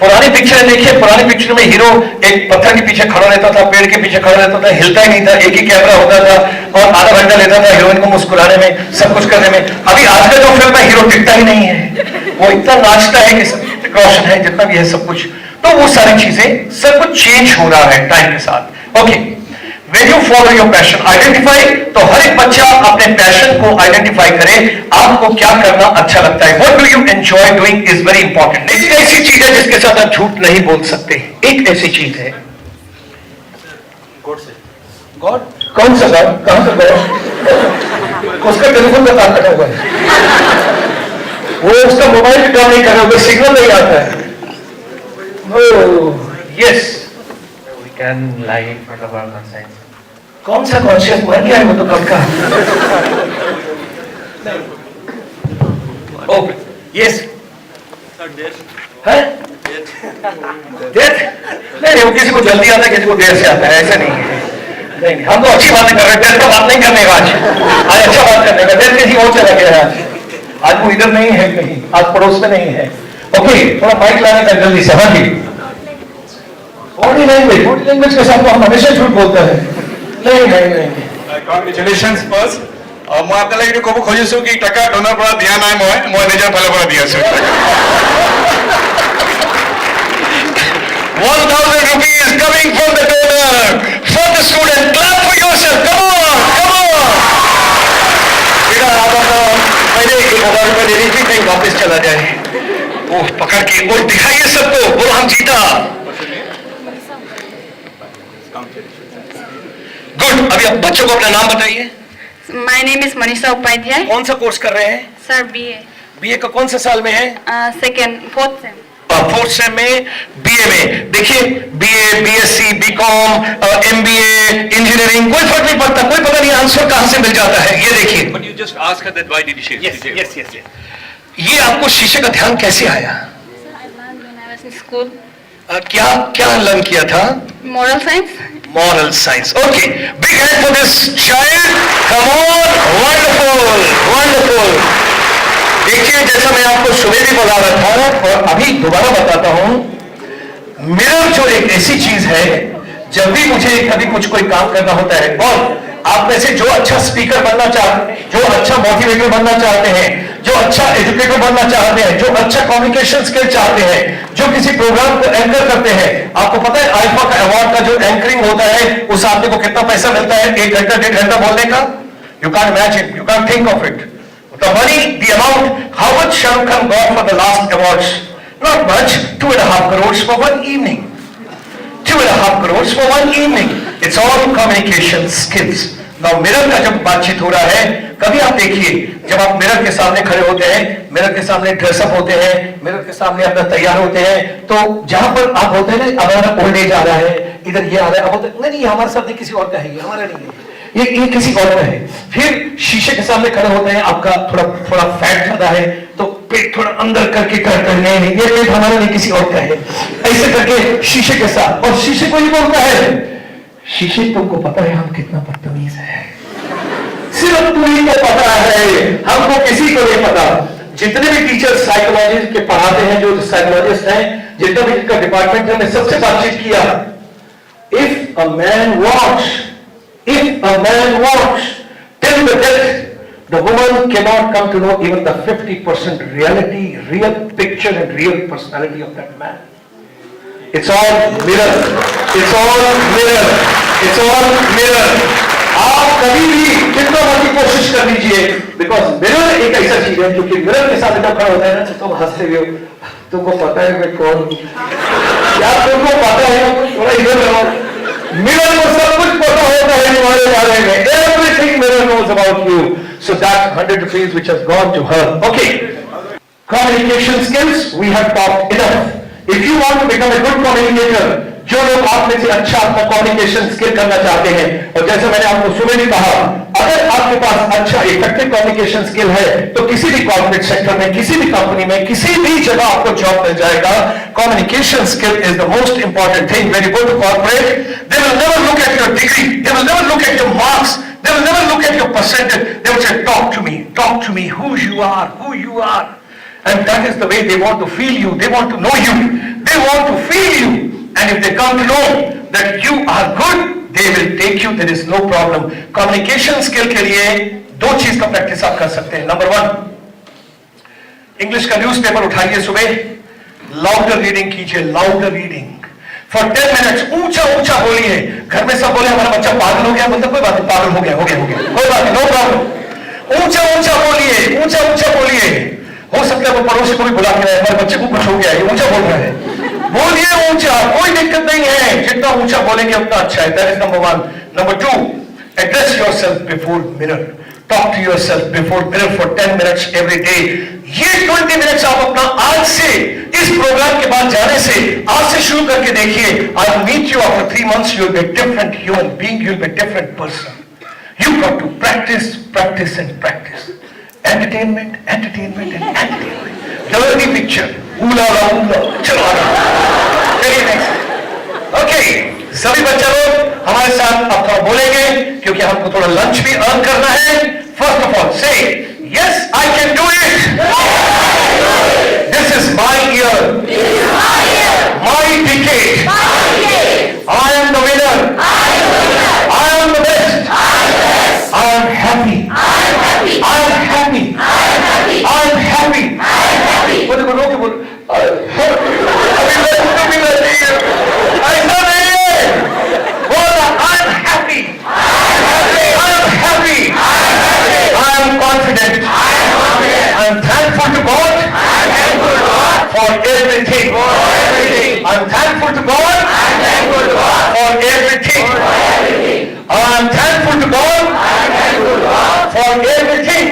पुरानी पिक्चर देखिए, पुरानी पिक्चर में हीरो एक पत्थर के पीछे खड़ा रहता था, पेड़ के पीछे खड़ा रहता था, हिलता ही नहीं था, एक ही कैमरा होता था और आधा घंटा लेता था हीरोइन को मुस्कुराने में, सब कुछ करने में। अभी आजकल जो फिल्म में हीरो टिकता ही नहीं है, वो इतना नाचता है कि सब रोशन है जितना भी है सब कुछ। तो वो सारी चीजें सब कुछ चेंज हो रहा है टाइम के साथ। Okay, When you follow your passion, identify, तो हर एक बच्चा अपने पैशन को आइडेंटिफाई करे, आपको क्या करना अच्छा लगता है। What do you enjoy doing is very important. एक ऐसी चीज है जिसके साथ आप झूठ नहीं बोल सकते, एक ऐसी चीज है गॉड। कौन सा गॉड? कहां से गॉड? उसका टेलीफोन का तार कटा हुआ है, वो उसका मोबाइल भी काम नहीं कर रहा, सिग्नल नहीं आता है। Yes, We can lie in front of our conscience. कौन सा कॉन्शियस मर गया है वो तो कब का। ओके, यस है डेथ नहीं, वो किसी को जल्दी आता है, किसी को देर से आता है, ऐसा नहीं है। नहीं, हम तो अच्छी बातें कर रहे हैं, डेथ का बात नहीं करने का आज अच्छा बात करने का। डेथ किसी और चला गया है, आज वो इधर नहीं है कहीं, आज पड़ोस में नहीं है। ओके, थोड़ा माइक लाने का जल्दी से। हाँ जी, बॉडी लैंग्वेज के साथ तो हम हमेशा झूठ बोलते हैं। नहीं नहीं नहीं, Congratulations first. মই আপোনালোকে এইটো ক'ব খুজিছো কি টকা ডনৰ পৰা দিয়া নাই, মই নিজৰ ফালৰ পৰা দি আছো। 1000 rupees coming from the donor for the student. Clap for yourself. Come on, come on. बेटा आप पहले 1000 रुपए दे दीजिए, कहीं वापस चला जाए। ओह, पकड़ के और दिखाइए सबको, बोलो हम जीता। गुड। अभी आप बच्चों को अपना नाम बताइए। My name is Manisha Upadhyay. कौन सा कोर्स कर रहे हैं? Sir, BA. बीए का कौन सा साल में है? Second, fourth sem. Fourth sem में, बीए में। देखिए, BA, BSc, BCom, MBA, engineering, कोई फर्क नहीं पड़ता, कोई पता नहीं आंसर कहां से मिल जाता है। ये देखिए, But you just ask her that why did she? Yes. ये आपको शीशे का ध्यान कैसे आया? Sir, I learned when I was in school. क्या क्या लर्न किया था? Moral science. Moral science. Okay, big hand for this child. Come on, wonderful, wonderful. देखिए, जैसा मैं आपको सुबह भी बता रहा था और अभी दोबारा बताता हूं, मिरर जो एक ऐसी चीज है, जब भी मुझे कभी कुछ कोई काम करना होता है, और आप में से जो अच्छा स्पीकर बनना चाहते हैं, जो अच्छा मोटिवेटर बनना चाहते हैं, जो अच्छा एजुकेटर बनना चाहते हैं, जो अच्छा कम्युनिकेशन स्किल चाहते हैं, जो किसी प्रोग्राम को एंकर करते हैं, आपको पता है आईफा का अवार्ड का जो एंकरिंग होता है, उस आदमी को कितना पैसा मिलता है 1 घंटा 1.5 घंटा बोलने का? You can imagine, you can think of it. The money, the amount, how much Shah Rukh Khan got for the last awards? Not much, 2.5 crores for one evening. 2.5 crores for one evening. It's all communication skills. Now mirror का जब बातचीत हो रहा है, कभी आप देखिए, जब आप मिरर के सामने खड़े होते हैं, मिरर के सामने ड्रेसअप होते हैं, मिरर के सामने अपना तैयार होते हैं, तो जहां पर आप होते हैं ना, अब हमारा ओल्ड एज आ रहा है, इधर ये आ रहा है, अब होते नहीं, हमारे साथ नहीं, किसी और का है, हमारा नहीं है, ये किसी और का है। फिर शीशे के सामने खड़े होते हैं, आपका थोड़ा फैट ज्यादा है, तो पेट थोड़ा अंदर करके करते हैं, नहीं ये पेट हमारा नहीं, किसी और का है, ऐसे करके शीशे के साथ, और शीशे को ही बोलता है, शीशे तुमको पता है हम कितना बदतमीज है, सिर्फ तुम्हें को पता है, हमको किसी को नहीं पता। जितने भी टीचर साइकोलॉजी के पढ़ाते हैं, जो साइकोलॉजिस्ट हैं, जितना भी इनका डिपार्टमेंट है, मैं सबसे बातचीत किया। If a man watch till the death The woman cannot come to know even the 50% reality, real picture and real personality of that man. It's all mirror. It's all mirror. It's all mirror. आप कभी भी जितना मर्जी कोशिश कर लीजिए, because mirror एक ऐसा चीज है क्योंकि मिरर के साथ जब खड़ा होता है ना तो तुम हंसते भी हो, तुमको पता है मैं कौन हूं, यार तुमको पता है, थोड़ा इधर रहो, मिरर को सब कुछ पता होता है तुम्हारे बारे में, everything mirror knows about you. So that 100 rupees which has gone to her. Okay. Communication skills we have talked enough. If you want to become a good communicator, जो लोग आप में से अच्छा अपना कम्युनिकेशन स्किल करना चाहते हैं, और जैसे मैंने आपको सुबह भी कहा, अगर आपके पास अच्छा इफेक्टिव कम्युनिकेशन स्किल है तो किसी भी कॉर्पोरेट सेक्टर में, किसी भी कंपनी में, किसी भी जगह आपको जॉब मिल जाएगा. Communication skill is the most important thing. When you go to corporate, they will never look at your degree, they will never look at your marks, they will never look at your percentage. They will say, talk to me, who you are. And that is the way they want to feel you. They want to know you. They want to feel you. And if they come to know that you are good, they will take you. There is no problem. Communication skill के लिए दो चीज का practice आप कर सकते हैं. Number 1, English का न्यूज़पेपर उठाइए सुबह, लाउडर रीडिंग कीजिए, लाउडर रीडिंग फॉर 10 मिनट्स. ऊंचा ऊंचा बोलिए. घर में सब बोले हमारा बच्चा पागल हो गया, मतलब कोई बात नहीं, पागल हो गया, कोई बात नहीं, नो प्रॉब्लम. ऊंचा ऊंचा बोलिए, ऊंचा ऊंचा बोलिए. हो सकता है वो पड़ोसी को भी बुला के हमारे बच्चे को कुछ हो गया, ये ऊंचा बोल रहा है, बोलिए ऊंचा, कोई दिक्कत नहीं है, जितना ऊंचा बोलेंगे उतना अच्छा है. That is number 1. Number 2, address yourself before mirror. Talk to yourself before mirror for 10 minutes every day. ये 20 मिनट्स आप अपना आज से, इस प्रोग्राम के बाद जाने से आज से शुरू करके देखिए. I will meet you after 3 months. You will be different human being, you will be different person. You got to practice, practice and practice. Entertainment, entertainment and entertainment. Dirty picture, उला चलो चलिए नेक्स्ट. ओके, सभी बच्चे लोग हमारे साथ अब थोड़ा बोलेंगे क्योंकि हमको थोड़ा लंच भी अर्न करना है. फर्स्ट ऑफ ऑल से yes, I can do it. This is my year. My decade. I am the winner. I am the best. I am happy. I am happy. I am happy. बोलो बोलो के बोलो. अभी मैं ऐसा नहीं है. बोलो I am happy. I am happy. I am confident. I am thankful to God for everything. I am thankful to God for everything. I am thankful to God for everything.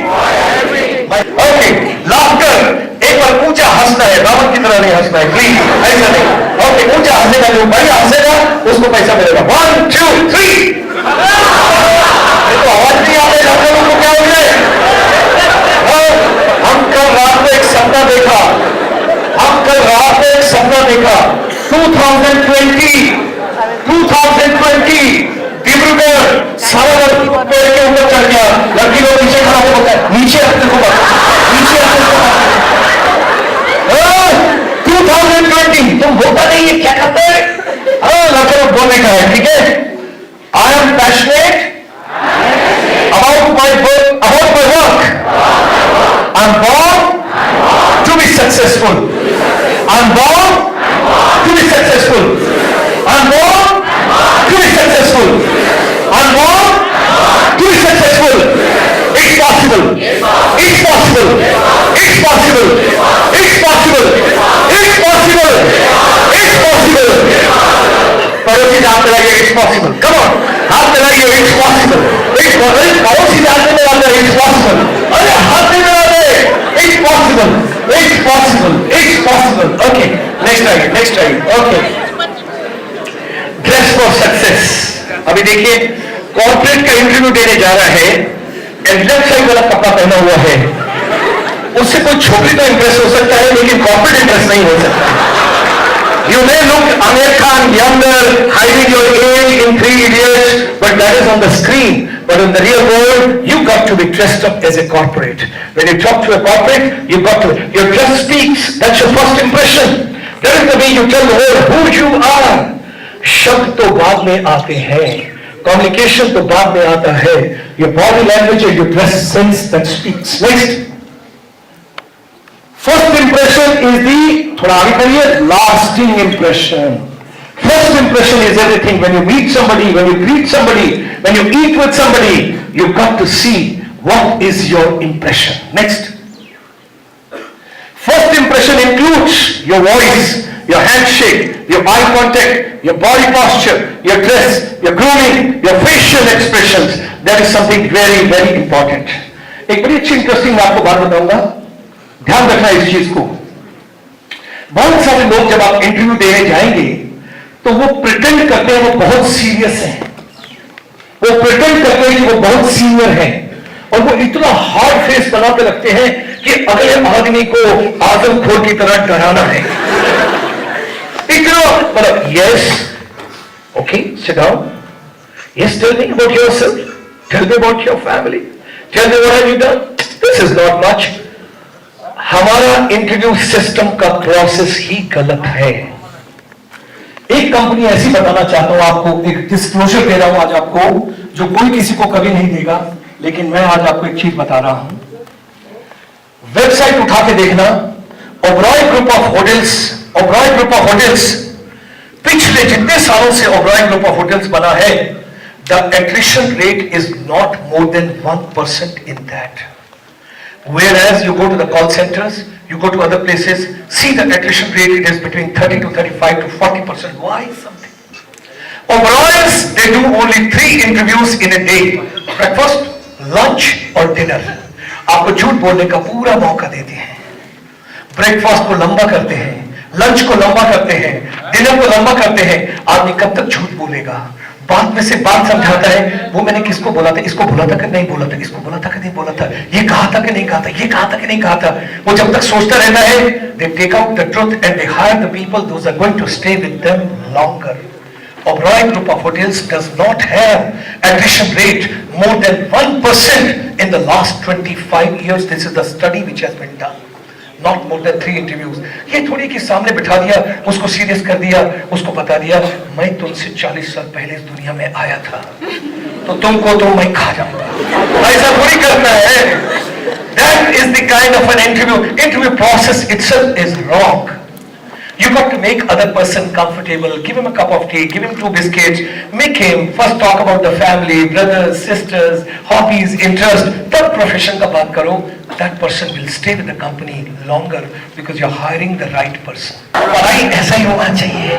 Okay, laughter. एक बार ऊंचा हंसना है, रावण की तरह नहीं हंसना है, please ऐसा नहीं. ओके, ऊंचा हंसेगा, जो बढ़िया हंसेगा उसको पैसा मिलेगा. 1 2 3. तो आवाज नहीं आ रही, आप लोगों को क्या हो गया? हम कल रात में एक सपना देखा. 2020 डिब्रूगढ़ सारा पेड़ के ऊपर चढ़ गया. लड़की लोग नीचे खड़ा हो गया, नीचे रखते हो, नीचे रखते हो. 2020 तुम होता नहीं है, क्या करते हैं? लड़के लोग बोलने का है, ठीक है. I am passionate about my work. I'm born to be successful. I'm born to be successful. I'm born to be successful. I'm born to be successful. It's possible. It's possible. It's possible. It's possible. It's possible. It's possible. पड़ोसी हाथ मिलाइए, it's possible. Come on, हाथ मिलाइए, it's possible. It's possible. पड़ोसी हाथ में मिलाते हैं, it's possible. अरे हाथ में मिलाते हैं, it's possible. It's possible. It's possible. Okay, next time. Okay. Dress for success. अभी देखिए, कॉर्पोरेट का इंटरव्यू देने जा रहा है, एग्जैक्ट सही वाला कपड़ा पहना हुआ है. उससे कोई छोकरी तो इंप्रेस हो सकता है, लेकिन कॉर्पोरेट इंप्रेस नहीं हो सकता. You may look Amir Khan younger, hiding your age in 3 Idiots, but that is on the screen. But in the real world, you got to be dressed up as a corporate. When you talk to a corporate, you got to, your dress speaks. That's your first impression. That is the way you tell the world who you are. शब्द तो बाद में आते हैं, communication तो बाद में आता है, योर बॉडी लैंग्वेज और your dress sense that speaks. Next, first impression is the, थोड़ा आगे करिए, lasting impression. First impression is everything. When you meet somebody, when you greet somebody, when you eat with somebody, you've got to see what is your impression. Next. First impression includes your voice, your handshake, your eye contact, your body posture, your dress, your grooming, your facial expressions. That is something very, very important. एक बड़ी अच्छी interesting मैं आपको बात बताऊंगा, ध्यान रखना इस चीज को। बहुत सारे लोग जब आप इंटरव्यू देने जाएंगे तो वो प्रिटेंड करते हैं वो बहुत सीरियस हैं, वो प्रिटेंड करते हैं कि वो बहुत सीनियर हैं, और वो इतना हार्ड फेस बना के रखते हैं कि अगले आदमी को आजमखोर की तरह डराना है। इतना मतलब, yes, okay, sit down, yes, tell me about yourself, tell me about your family, tell me what have you done, this is not much. हमारा इंटरव्यू सिस्टम का प्रोसेस ही गलत है। एक कंपनी ऐसी बताना चाहता हूं आपको, एक डिस्क्लोजर दे रहा हूं आज आपको, जो कोई किसी को कभी नहीं देगा, लेकिन मैं आज आपको एक चीज बता रहा हूं। वेबसाइट उठा के देखना, Oberoi group of hotels, Oberoi group of hotels, पिछले जितने सालों से ओबरॉय ग्रुप ऑफ होटल्स बना है, the attrition rate is not more than 1% in that. Whereas you go to the call centers, you go to other places, see the attrition rate, it is between 30 to 35 to 40%. Why something? Oberoy's, they do only 3 interviews in a day. Breakfast, lunch और dinner. आपको झूठ बोलने का पूरा मौका देते हैं। Breakfast को लंबा करते हैं, लंच को लंबा करते हैं, डिनर को लंबा करते हैं। आदमी कब तक झूठ बोलेगा? बात में से बात समझाता है, वो मैंने किसको बोला था, इसको बोला था कि नहीं बोला था, इसको बोला था कि नहीं बोला था, ये कहा था कि नहीं कहा था, ये कहा था कि नहीं कहा था। वो जब तक सोचता रहता है, they take out the truth and they hire the people those are going to stay with them longer. Oberoi Group of Hotels does not have attrition rate more than 1% in the last 25 years. This is the study which has been done. Not more than 3 interviews. ये थोड़ी कि सामने बिठा दिया, उसको serious कर दिया, उसको बता दिया मैं तुमसे 40 साल पहले इस दुनिया में आया था, तो तुमको तो मैं खा जाऊंगा। ऐसा थोड़ी करना है। That is the kind of an interview. Interview process itself is wrong. You got to make other person comfortable. Give him a cup of tea. Give him 2 biscuits. Make him first talk about the family, brothers, sisters, hobbies, interest. तब profession का बात करो. That person will stay with the company longer because you're hiring the right person. पढ़ाई ऐसा ही होना चाहिए.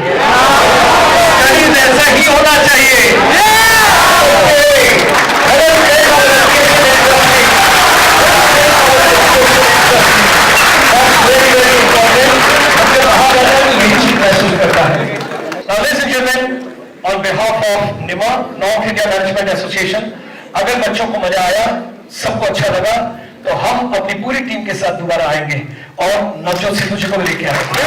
Studies ऐसा ही होना चाहिए. Now ladies and gentlemen, on behalf of NIMA, North India Management Association, अगर बच्चों को मजा आया, सबको अच्छा लगा, तो हम अपनी पूरी टीम के साथ दोबारा आएंगे और नवजोत सिद्धू जी को भी लेके आएंगे।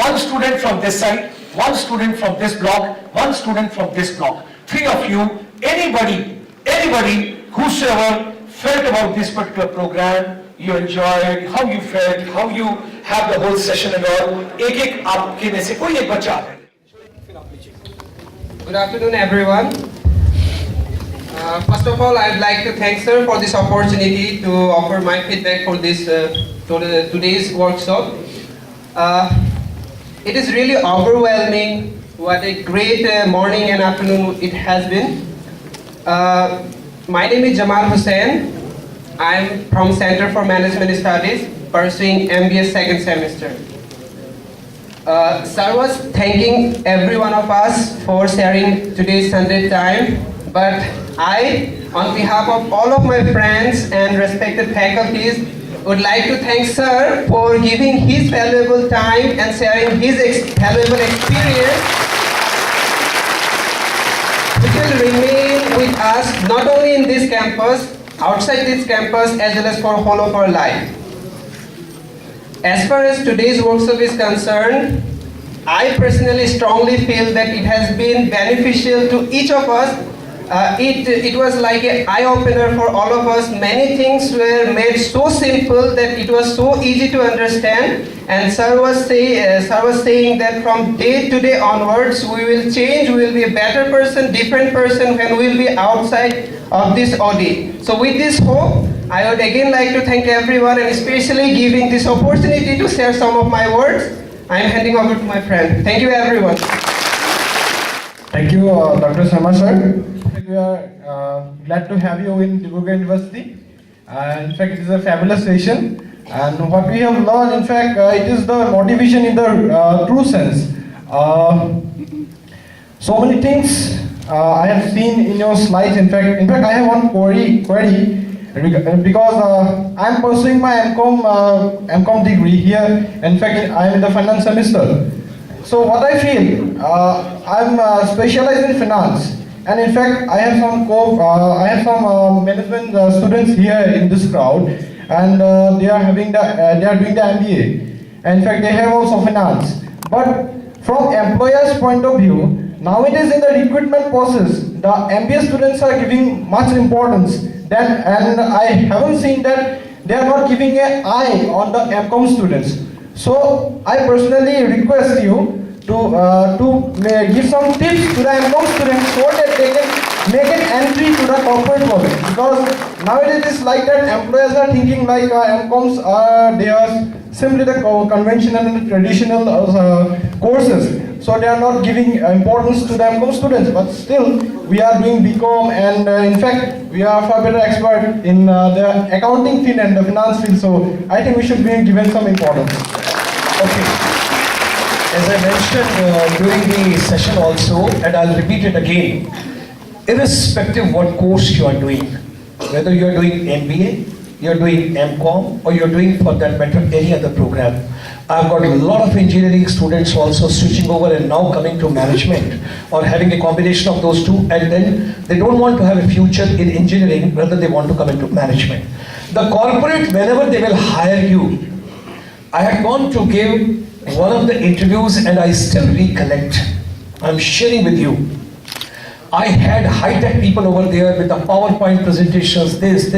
One student from this side, one student from this block, one student from this block. 3 of you, anybody, whosoever felt about this particular program, you enjoyed, how you felt, how you have the whole session and all. एक आपके में से कोई एक बच्चा है। Good afternoon, everyone. First of all, I'd like to thank sir for this opportunity to offer my feedback for this today's workshop. It is really overwhelming. What a great morning and afternoon it has been. My name is Jamal Hussain. I'm from Center for Management Studies, pursuing MBA 2nd semester. Sir was thanking every one of us for sharing today's Sunday time, but I, on behalf of all of my friends and respected faculties, would like to thank Sir for giving his valuable time and sharing his valuable experience, which will remain with us not only in this campus, outside this campus, as well as for whole of our life. As far as today's workshop is concerned, I personally strongly feel that it has been beneficial to each of us it was like an eye opener for all of us. Many things were made so simple that it was so easy to understand. And sir was saying that from day to day onwards, we will change. We will be a better person, different person when we will be outside of this audit. So with this hope, I would again like to thank everyone, and especially giving this opportunity to share some of my words. I am handing over to my friend. Thank you, everyone. Thank you, Dr. Sharma sir. We are glad to have you in Dibrugarh University. In fact, it is a fabulous session. And what we have learned, in fact, it is the motivation in the true sense. So many things I have seen in your slides. In fact, I have one query because I am pursuing my MCom degree here. In fact, I am in the finance semester. So what I feel, I am specialized in finance, and in fact, I have some management students here in this crowd, and they are doing the MBA. And in fact, they have also finance. But from employer's point of view, nowadays in the recruitment process, the MBA students are giving much importance. And I haven't seen that they are not giving an eye on the MCom students. So I personally request you to give some tips to the MCom students so that they can make an entry to the corporate world. Because nowadays it's like that employers are thinking like MComs they are simply the conventional and traditional courses. So they are not giving importance to the MCom students. But still, we are doing BCom, and in fact, we are far better expert in the accounting field and the finance field. So I think we should be given some importance. Okay. As I mentioned during the session also, and I'll repeat it again, irrespective what course you are doing, whether you are doing MBA, you are doing MCom, or you are doing, for that matter, any other program. I've got a lot of engineering students also switching over and now coming to management, or having a combination of those two, and then they don't want to have a future in engineering, rather they want to come into management. The corporate, whenever they will hire you, I had gone to give one of the interviews and I still recollect. I'm sharing with you. I had high-tech people over there with the PowerPoint presentations, this.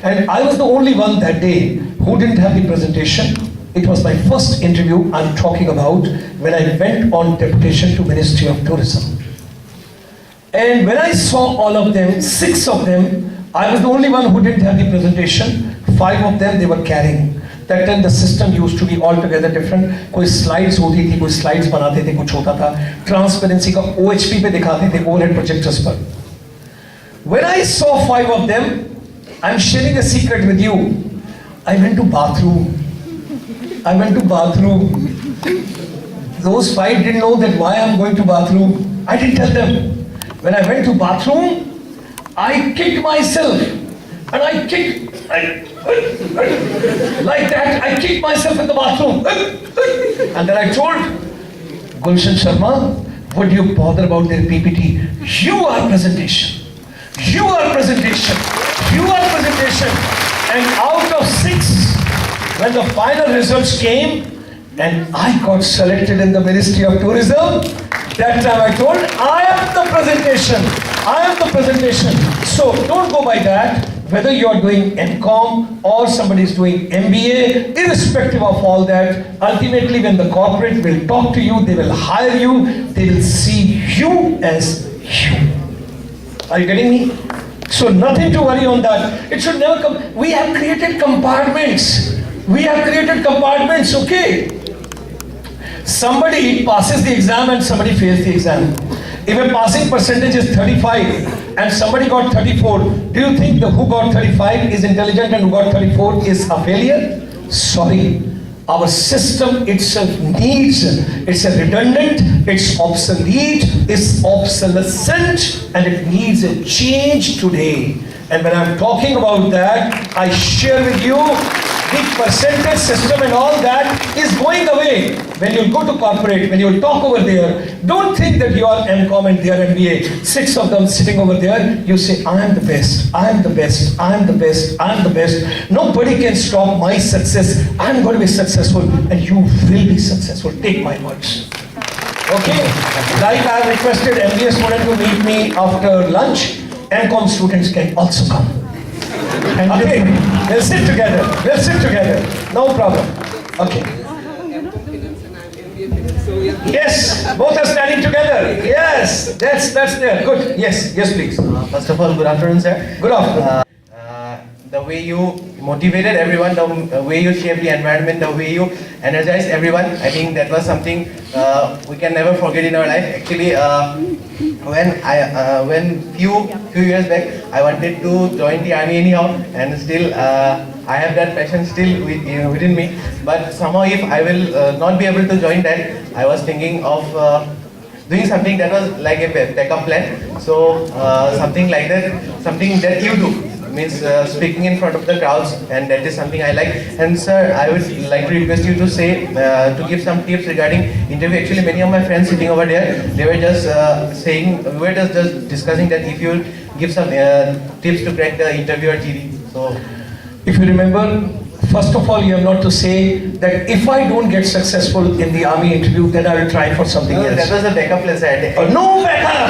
And I was the only one that day who didn't have the presentation. It was my first interview I'm talking about when I went on deputation to Ministry of Tourism. And when I saw all of them, 6 of them, I was the only one who didn't have the presentation. 5 of them, they were carrying. That time the system used to be altogether different. कोई slides होती थी, कोई slides बनाते थे, कुछ होता था. Transparency का OHP पे दिखाते थे, overhead projectors पर. When I saw 5 of them, I'm sharing a secret with you. I went to bathroom. Those 5 didn't know that why I'm going to bathroom. I didn't tell them. When I went to bathroom, I kicked myself. And I kicked, like that, I kicked myself in the bathroom. And then I told Gulshan Sharma, would you bother about their PPT? You are presentation. And out of 6, when the final results came, and I got selected in the Ministry of Tourism, that time I told, I am the presentation. So don't go by that. Whether you are doing MCom or somebody is doing MBA, irrespective of all that, ultimately when the corporate will talk to you, they will hire you, they will see you as you. Are you getting me? So nothing to worry on that. It should never come. We have created compartments, okay? Somebody passes the exam and somebody fails the exam. If a passing percentage is 35 and somebody got 34, do you think the who got 35 is intelligent and who got 34 is a failure? Sorry. Our system itself it's a redundant, it's obsolete, it's obsolescent, and it needs a change today. And when I'm talking about that, I share with you the percentage system and all that is going away. When you go to corporate, when you talk over there, don't think that you are MCom and they are MBA. 6 of them sitting over there, you say, I am the best. Nobody can stop my success. I'm going to be successful and you will be successful. Take my words. Okay? Like I have requested MBA student to meet me after lunch, MCOM students can also come. Okay? We'll sit together. We'll sit together. No problem. Okay. Yes, both are standing together. Yes, that's there. Good. Yes, please. First of all, good afternoon, sir. Good afternoon. The way you motivated everyone, the way you shaped the environment, the way you energized everyone, I think that was something we can never forget in our life. Actually, when few years back, I wanted to join the army anyhow, and still I have that passion still within me. But somehow, if I will not be able to join that, I was thinking of doing something that was like a backup plan. So something like that, something that you do. Means speaking in front of the crowds, and that is something I like. And sir, I would like to request you to say, to give some tips regarding interview. Actually, many of my friends sitting over there, they were just saying, we were just discussing that if you give some tips to crack the interview or TV. So, If you remember, first of all, you have not to say that if I don't get successful in the army interview, then I will try for something no, else. that was a backup plan, sir. No backup,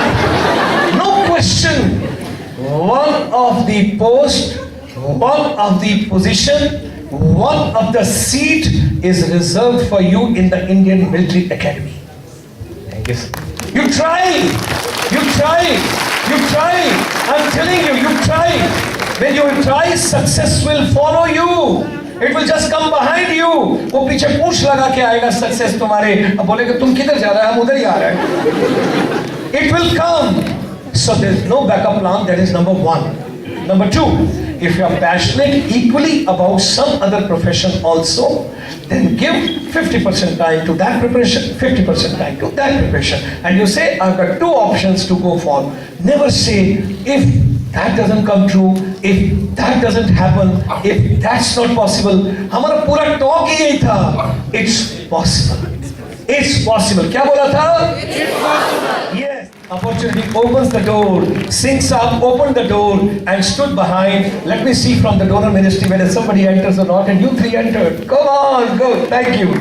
no question. One of the post, one of the position, one of the seat is reserved for you in the Indian Military Academy. Thank you, sir. You try. I'm telling you, you try. When you will try, success will follow you. It will just come behind you. वो पीछे पूछ लगा के आएगा success तुम्हारे. अब बोलेगा तुम किधर जा रहे हो? हम उधर ही आ रहे हैं. It will come. So there is no backup plan. That is number one. Number two, if you are passionate equally about some other profession also, then give 50% time to that preparation, 50% time to that preparation. And you say, I've got two options to go for. Never say, if that doesn't come true, if that doesn't happen, if that's not possible. हमारा पूरा talk ही यही था. It's possible. It's possible. क्या बोला था? It's possible. Yes. Opportunity opens the door. Sinks up, opened the door and stood behind. Let me see from the donor ministry whether somebody enters or not. And you three entered. Come on, go. Thank you.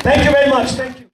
Thank you very much. Thank you.